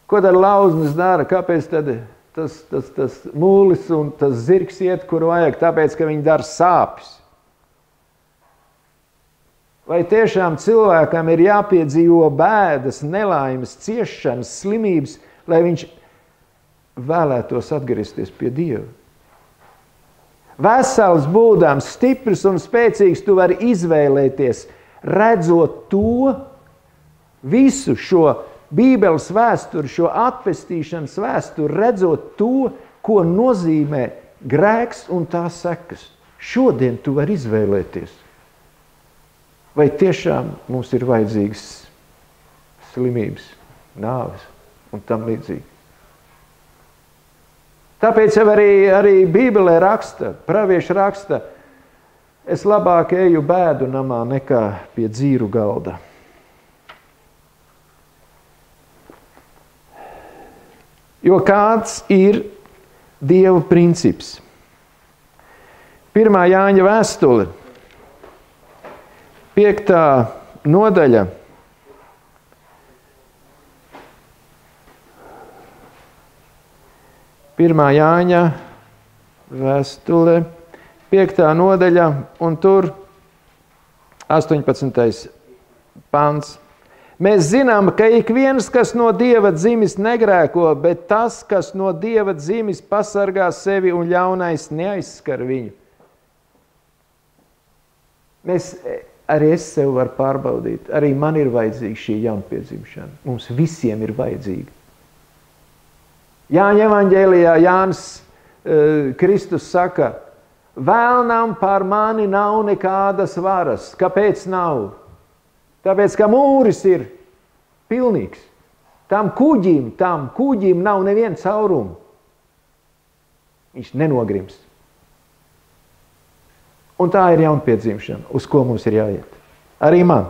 Ko tad lauznis dara? Kāpēc tad tas mūlis un tas zirgs iet, kur vajag? Tāpēc, ka viņi dara sāpes. Vai tiešām cilvēkam ir jāpiedzīvo bēdas, nelaimes, ciešanas, slimības, lai viņš vēlētos atgriezties pie Dieva? Vesels būdams, stiprs un spēcīgs, tu vari izvēlēties, redzot to, visu šo Bībeles vēsturi, šo atpestīšanas vēsturi, redzot to, ko nozīmē grēks un tās sekas. Šodien tu vari izvēlēties. Vai tiešām mums ir vajadzīgas slimības, nāves? un tam līdzīgi. Tāpēc jau arī Bībelē raksta, pravieši raksta, es labāk eju bēdu namā nekā pie dzīru galda. Jo kāds ir Dieva princips? 1. Jāņa vēstule, 5. nodaļa, 1. Jāņa vēstule, 5. nodaļa, un tur 18. pants. Mēs zinām, ka ik viens, kas no Dieva dzimis, negrēko, bet tas, kas no Dieva dzimis, pasargā sevi un ļaunais neaizskar viņu. Arī es sev varu pārbaudīt, arī man ir vajadzīga šī jaunpiedzimšana. Mums visiem ir vajadzīga. Jāņa evaņģēlijā Jānis Kristus saka, vēlnam par mani nav nekādas varas. Kāpēc nav? Tāpēc, ka mūris ir pilnīgs. Tam kuģim nav neviena cauruma. Viņš nenogrims. Un tā ir jaunpiedzimšana, uz ko mums ir jāiet. Arī man.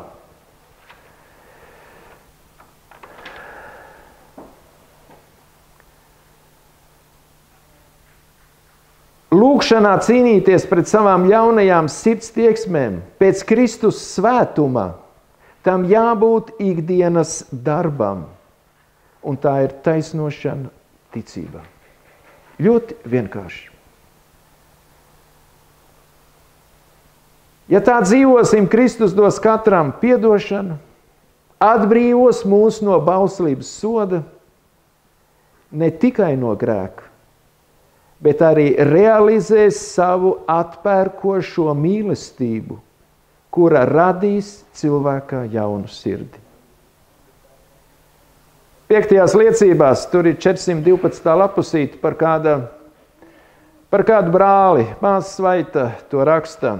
Lūkšanā cīnīties pret savām ļaunajām sirds tieksmēm, pēc Kristus svētumā, tam jābūt ikdienas darbam. Un tā ir taisnošana ticībā. Ļoti vienkārši. Ja tā dzīvosim, Kristus dos katram piedošanu, atbrīvos mūs no bauslības soda, ne tikai no grēka, bet arī realizēs savu atpērkošo mīlestību, kura radīs cilvēkā jaunu sirdi. 5. liecībās, tur ir 412. lapusīte par kādu brāli. Māsa Svaita to raksta.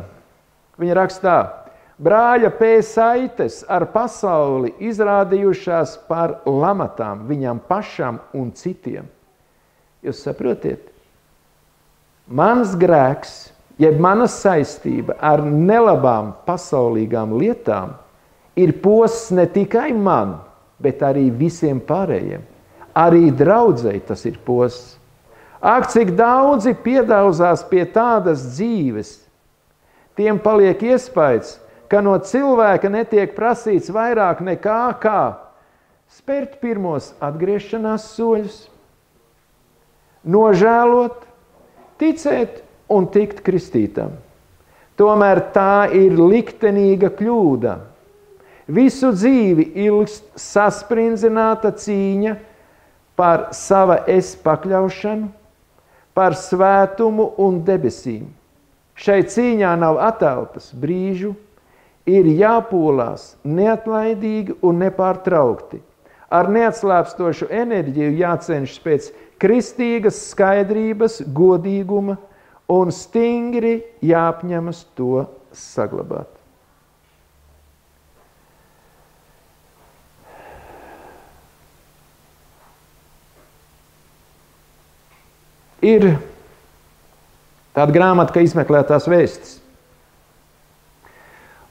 Viņa rakstā, brāļa pēsaites ar pasauli izrādījušās par lamatām viņam pašam un citiem. Jūs saprotiet? Mans grēks, jeb mana saistība ar nelabām pasaulīgām lietām ir posts ne tikai man, bet arī visiem pārējiem. Arī draudzei tas ir posts. Ak, cik daudzi piedauzās pie tādas dzīves, tiem paliek iespējas, ka no cilvēka netiek prasīts vairāk nekā kā spērt pirmos atgriešanās soļus, nožēlot, ticēt un tikt kristītam. Tomēr tā ir liktenīga kļūda. Visu dzīvi ilgst sasprindzināta cīņa par sava es pakļaušanu, par svētumu un debesīm. Šai cīņā nav atelpas brīžu, ir jāpūlās neatlaidīgi un nepārtraukti. Ar neatslāpstošu enerģiju jācenšas pēc kristīgas skaidrības, godīguma un stingri jāapņemas to saglabāt. Ir tāda grāmata, ka izmeklētās vēstis.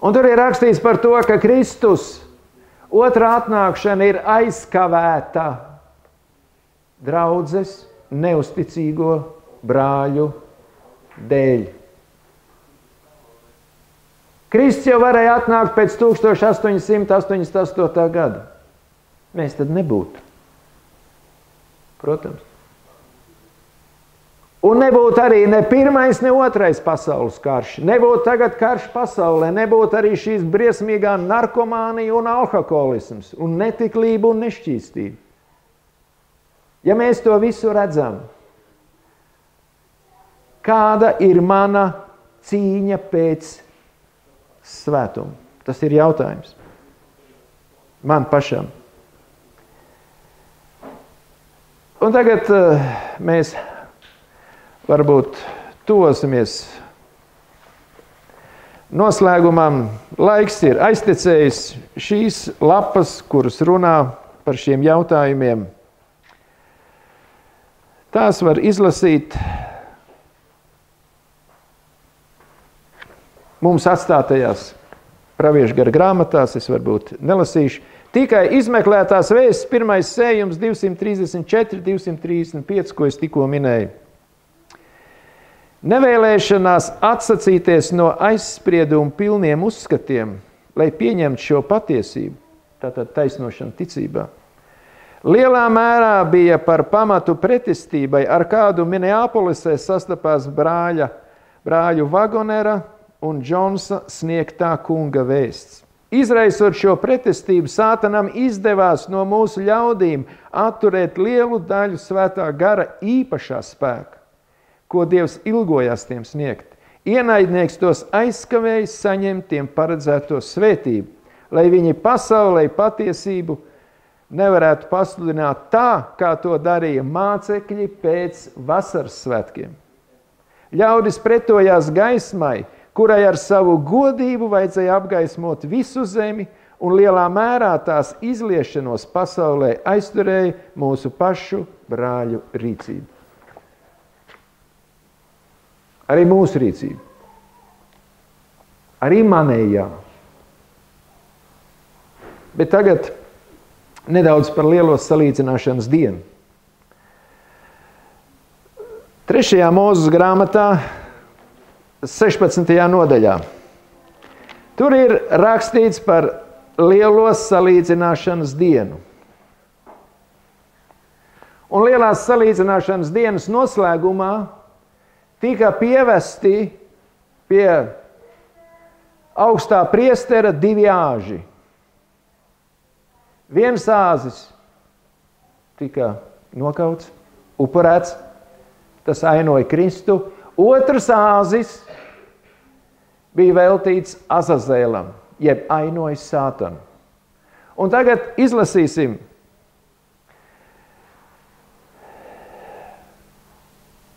Un tur ir rakstīts par to, ka Kristus otrā atnākšana ir aizkavēta draudzes neusticīgo brāļu dēļ. Kristus jau varēja atnākt pēc 1888. gada. Mēs tad nebūtu. Protams. Un nebūtu arī ne pirmais, ne otrais pasaules karš. Nebūtu tagad karš pasaulē, nebūtu arī šīs briesmīgā narkomānija un alkoholisms, un netiklība un nešķīstība. Ja mēs to visu redzam, kāda ir mana cīņa pēc svētuma? Tas ir jautājums. Man pašam. Un tagad mēs varbūt tuvosimies noslēgumam. Laiks ir aiztecējis. Šīs lapas, kuras runā par šiem jautājumiem, Tās var izlasīt mums atstātajās praviešu gara grāmatās, es varbūt nelasīšu. Tikai izmeklētās vēstis, pirmais sējums 234, 235, ko es tikko minēju. Nevēlēšanās atsacīties no aizspriedumu pilniem uzskatiem, lai pieņemtu šo patiesību, tātad taisnošanu ticībā. Lielā mērā bija par pamatu pretestībai, ar kādu Minneapolisē sastapās brāļu Wagonera un Džonsa sniegtā kunga vēsts. Izraisot šo pretestību, Sātanam izdevās no mūsu ļaudīm atturēt lielu daļu svētā gara īpašā spēka, ko Dievs ilgojās tiem sniegt. Ienaidnieks tos aizskavējis saņemt tiem paredzēto svētību, lai viņi pasaulē patiesību nevarētu pasludināt tā, kā to darīja mācekļi pēc vasaras svētkiem. Ļaudis pretojās gaismai, kurai ar savu godību vajadzēja apgaismot visu zemi, un lielā mērā tās izliešanos pasaulē aizturēja mūsu pašu brāļu rīcību. Arī mūsu rīcība. Arī manējā. Bet tagad nedaudz par lielo salīdzināšanas dienu. 3. Mūzes grāmatā, 16. nodaļā. Tur ir rakstīts par lielo salīdzināšanas dienu. Un lielās salīdzināšanas dienas noslēgumā tika pievesti pie augstā priestera 2 āži. Viens āzis tika nokauts, upurēts, tas ainoja Kristu. Otrs āzis bija veltīts Azazēlam, jeb ainojis Sātanu. Un tagad izlasīsim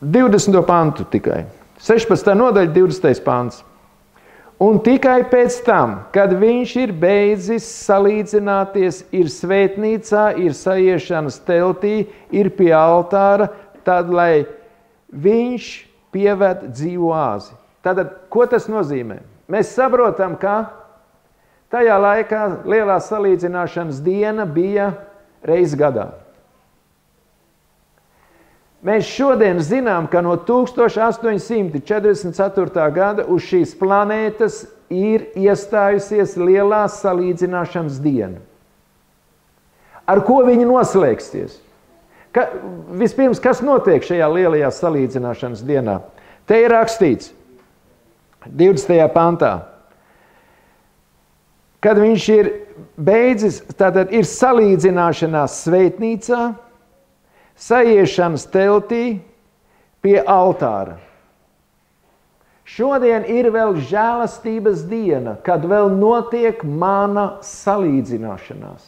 20. pantu tikai. 16. nodaļa, 20. pants. Un tikai pēc tam, kad viņš ir beidzis salīdzināties, ir svētnīcā, ir saiešanas teltī, ir pie altāra, tad, lai viņš pieved dzīvo āzi. Tātad, ko tas nozīmē? Mēs saprotam, ka tajā laikā lielā salīdzināšanas diena bija reiz gadā. Mēs šodien zinām, ka no 1844. gada uz šīs planētas ir iestājusies lielā salīdzināšanas diena. Ar ko viņi noslēgsies? Vispirms, kas notiek šajā lielajā salīdzināšanas dienā? Te ir rakstīts 20. pantā. Kad viņš ir beidzis, tātad ir salīdzināšanās svētnīcā, saiešanas teltī, pie altāra. Šodien ir vēl žēlastības diena, kad vēl notiek mana salīdzināšanās.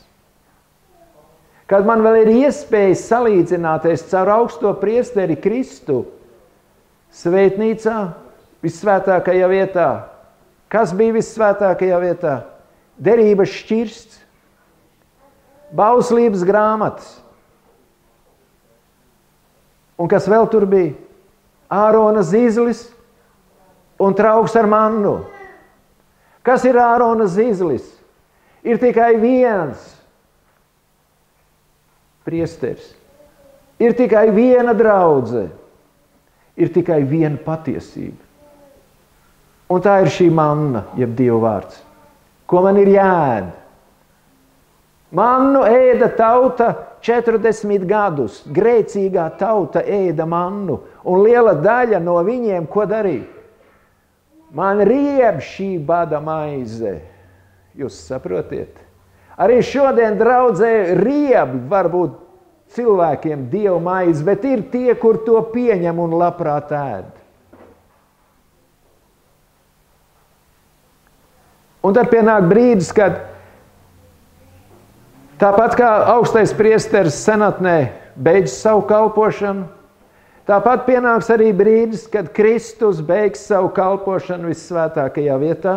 Kad man vēl ir iespēja salīdzināties caur augsto priesteri Kristu svētnīcā, vissvētākajā vietā. Kas bija vissvētākajā vietā? Derības šķirsts, bauslības grāmatas. Un kas vēl tur bija? Ārona zīzlis un trauks ar mannu. Kas ir Ārona zīzlis? Ir tikai viens priesteris. Ir tikai viena draudze. Ir tikai viena patiesība. Un tā ir šī manna, jeb Dieva vārds. Ko man ir jāēd? Mannu ēda tauta 40 gadus. Grēcīgā tauta ēda mannu. Un liela daļa no viņiem, ko darīja? Man rieb šī bada maize. Jūs saprotiet? Arī šodien draudzē rieb varbūt cilvēkiem Dieva maize, bet ir tie, kur to pieņem un labprāt ēd. Un tad pienāk brīdis, kad tāpat kā augstais priesteris senatnē beidz savu kalpošanu, tāpat pienāks arī brīdis, kad Kristus beigs savu kalpošanu vissvētākajā vietā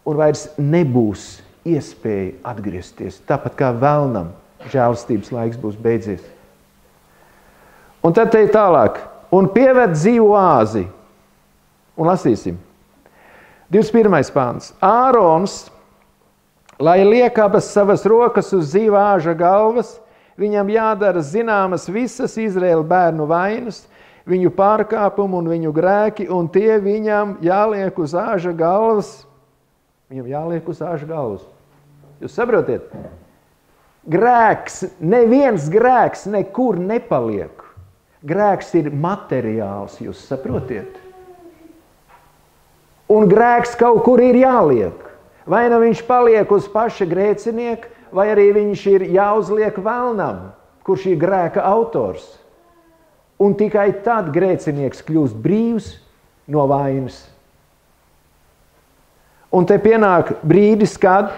un vairs nebūs iespēja atgriezties. Tāpat kā velnam žēlastības laiks būs beidzies. Un tad te tālāk. Un pieved dzīvu āzi. Un lasīsim. 21. pāns. Ārons, lai liek abas savas rokas uz dzīvā āža galvas, viņam jādara zināmas visas Izraēla bērnu vainas, viņu pārkāpumu un viņu grēki, un tie viņam jāliek uz āža galvas. Viņam jāliek uz āža galvas. Jūs saprotiet? Grēks, neviens grēks nekur nepaliek. Grēks ir materiāls, jūs saprotiet? Un grēks kaut kur ir jāliek. Vai nu viņš paliek uz paša grēcinieka, vai arī viņš ir jāuzliek velnam, kurš ir grēka autors. Un tikai tad grēcinieks kļūst brīvs no vainas. Un te pienāk brīdis, kad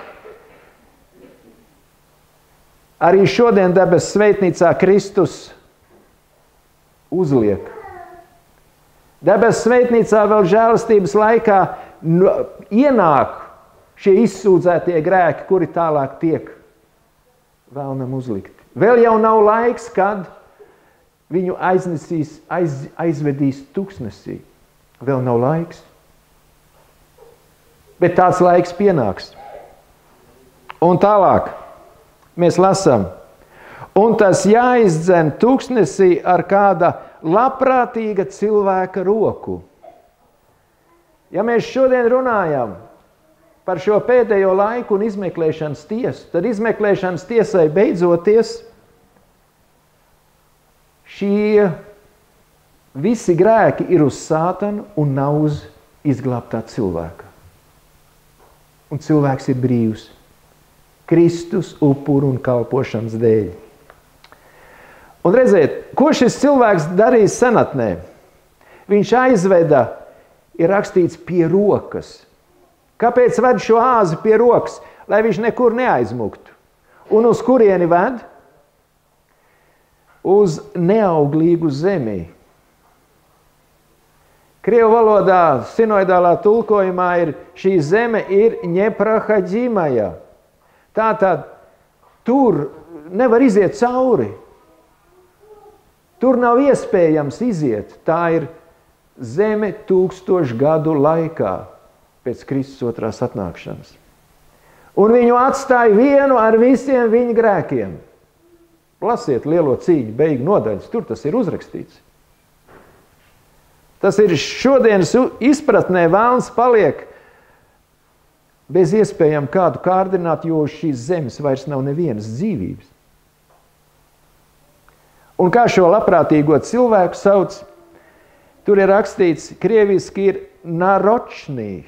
arī šodien debes svētnīcā Kristus uzliek. Debes svētnīcā vēl žēlastības laikā ienāk šie izsūdzētie grēki, kuri tālāk tiek vēlnam uzlikti. Vēl jau nav laiks, kad viņu aizvedīs tuksnesī. Vēl nav laiks. Bet tāds laiks pienāks. Un tālāk mēs lasām. Un tas jāizdzen tuksnesī ar kāda labprātīga cilvēka roku. Ja mēs šodien runājam par šo pēdējo laiku un izmeklēšanas tiesu, tad izmeklēšanas tiesai beidzoties šie visi grēki ir uz Sātanu un nav uz izglābtā cilvēka. Un cilvēks ir brīvs. Kristus upuru un kalpošanas dēļ. Un redziet, ko šis cilvēks darīja senatnē? Viņš aizveda, ir rakstīts, pie rokas. Kāpēc ved šo āzi pie rokas? Lai viņš nekur neaizmuktu. Un uz kurieni ved? Uz neauglīgu zemi. Krievu valodā, sinoidālā tulkojumā ir šī zeme ir Ņeprahaģimaja. Tātad tur nevar iziet cauri. Tur nav iespējams iziet. Tā ir zeme 1000 gadu laikā pēc Kristus otrās atnākšanas. Un viņu atstāja vienu ar visiem viņa grēkiem. Lasiet lielo cīņu, beigu nodaļas, tur tas ir uzrakstīts. Tas ir šodienas izpratnē vēlns paliek bez iespējām kādu kārdināt, jo šīs zemes vairs nav nevienas dzīvības. Un kā šo labprātīgo cilvēku sauc, tur ir rakstīts, krieviski ir naročnī.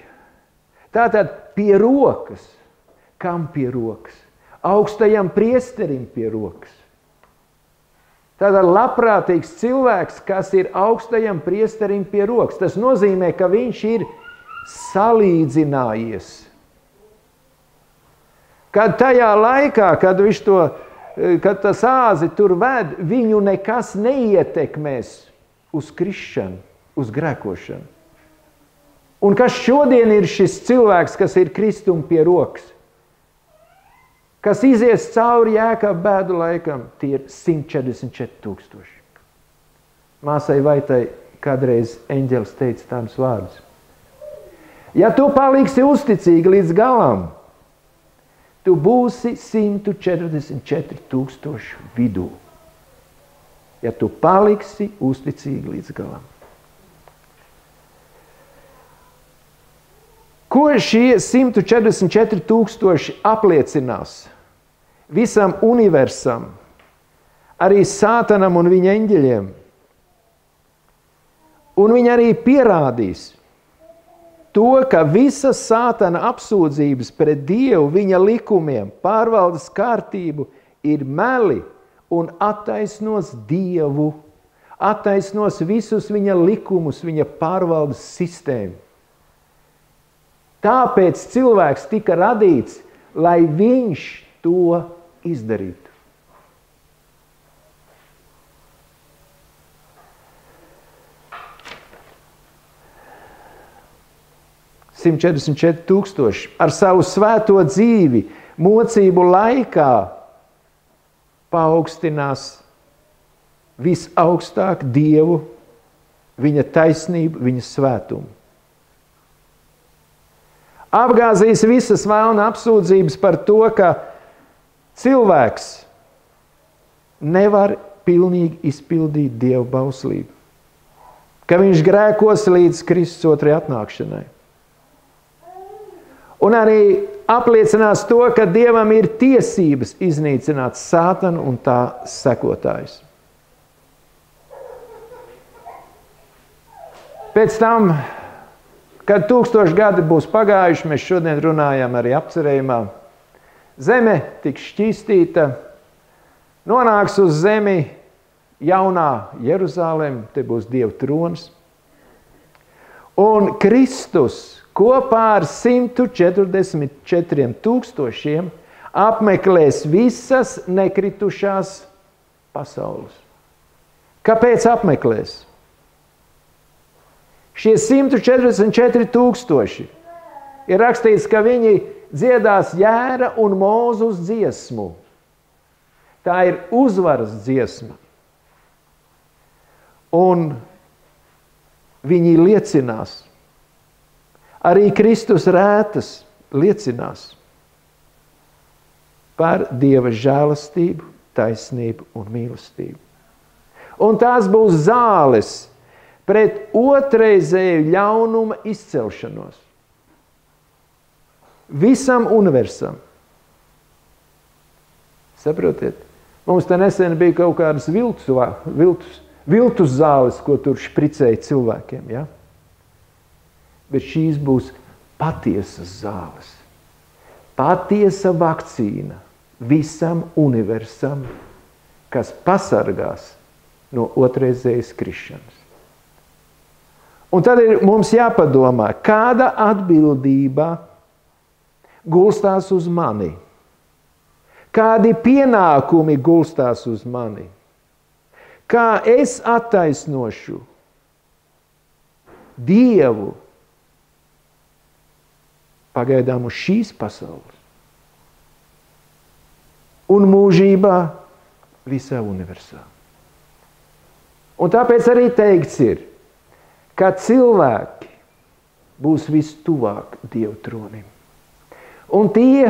Tātad pie rokas. Kam pie rokas? Augstajam priesterim pie rokas. Tātad labprātīgs cilvēks, kas ir augstajam priesterim pie rokas. Tas nozīmē, ka viņš ir salīdzinājies. Kad tajā laikā, kad tas āzi tur ved, viņu nekas neietekmēs uz krišanu, uz grēkošanu. Un kas šodien ir šis cilvēks, kas ir Kristum pie rokas? Kas izies cauri Jēkab bēdu laikam, tie ir 144 000. Māsai Vaitai kādreiz eņģelis teica tādus vārdus. Ja tu paliksi uzticīgi līdz galam, tu būsi 144 000 vidū. Ja tu paliksi uzticīgi līdz galam. Ko šie 144 000 apliecinās? Visam universam, arī Sātanam un viņa eņģeļiem. Un viņi arī pierādīs to, ka visas Sātana apsūdzības pret Dievu, viņa likumiem, pārvaldes kārtību ir meli un attaisnos Dievu, attaisnos visus viņa likumus, viņa pārvaldes sistēmu. Tāpēc cilvēks tika radīts, lai viņš to izdarītu. ar savu svēto dzīvi mocību laikā paaugstinās visaugstāk Dievu, viņa taisnību, viņa svētumu. Apgāzīs visas vēlna apsūdzības par to, ka cilvēks nevar pilnīgi izpildīt Dieva bauslību, ka viņš grēkos līdz Kristus otrajai atnākšanai. Un arī apliecinās to, ka Dievam ir tiesības iznīcināt Sātanu un tā sekotājus. Pēc tam, kad 1000 gadi būs pagājuši, mēs šodien runājam arī apcerējumā, zeme tiks šķīstīta, nonāks uz zemi jaunā Jeruzalem, te būs Dieva trons, un Kristus kopā ar 144 000 apmeklēs visas nekritušās pasaules. Kāpēc apmeklēs? Šie 144 000 ir rakstīts, ka viņi dziedās Jēra un Mūzus dziesmu. Tā ir uzvaras dziesma. Un viņi liecinās. Arī Kristus rētas liecinās par Dieva žēlastību, taisnību un mīlestību. Un tās būs zāles pret otrreizēju ļaunuma izcelšanos. Visam universam. Saprotiet? Mums te nesen bija kaut kādas viltus zāles, ko tur špricēja cilvēkiem, ja? Bet šīs būs patiesas zāles. Patiesa vakcīna visam universam, kas pasargās no otrreizējas krišanas. Un tad ir mums jāpadomā, kāda atbildība gulstās uz mani, kādi pienākumi gulstās uz mani, kā es attaisnošu Dievu pagaidām uz šīs pasaules un mūžībā visā universā. Un tāpēc arī teikts ir, ka cilvēki būs vistuvāk Dieva tronim. Un tie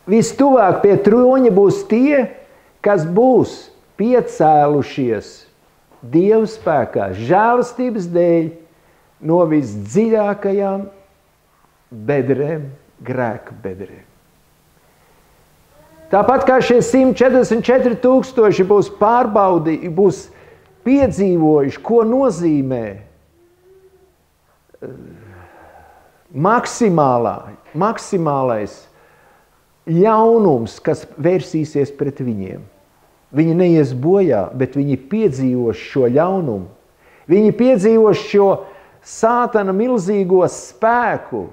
vistuvāk pie troņa būs tie, kas būs piecēlušies Dieva spēkā, žēlastības dēļ no visdziļākajām bedrēm, grēka bedrēm. Tāpat kā šie 144 000 būs būs piedzīvojuši, ko nozīmē maksimālais ļaunums, kas vērsīsies pret viņiem. Viņi neies bojā, bet viņi piedzīvos šo ļaunumu. Viņi piedzīvos šo Sātana milzīgo spēku,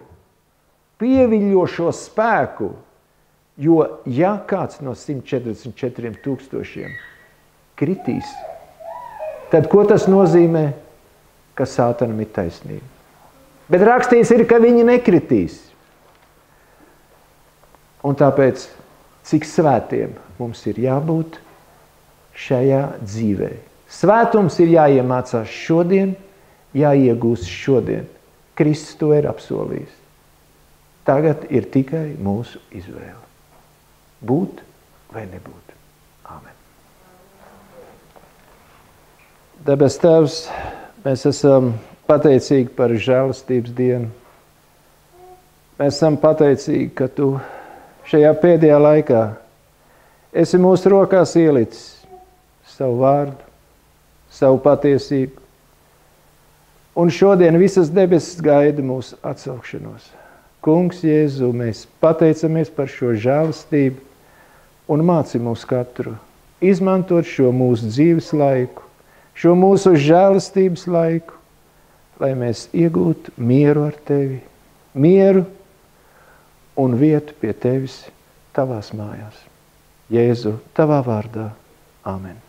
pieviļošo spēku, jo ja kāds no 144 000 kritīs, tad ko tas nozīmē? Ka Sātanam ir taisnība. Bet rakstīts ir, ka viņi nekritīs. Un tāpēc, cik svētiem mums ir jābūt šajā dzīvē. Svētums ir jāiemācās šodien, jāiegūst šodien. Kristus to ir apsolījis. Tagad ir tikai mūsu izvēle. Būt vai nebūt. Āmen. Debes Tēvs, mēs esam pateicīgi par žēlastības dienu. Mēs esam pateicīgi, ka Tu šajā pēdējā laikā esi mūsu rokās ielicis savu vārdu, savu patiesību. Un šodien visas debesis gaida mūsu atsaukšanos. Kungs Jēzu, mēs pateicamies par šo žēlastību un māci mūs katru izmantot šo mūsu dzīves laiku, šo mūsu žēlastības laiku, lai mēs iegūtu mieru ar Tevi, mieru un vietu pie Tevis Tavās mājās. Jēzu, Tavā vārdā. Āmen.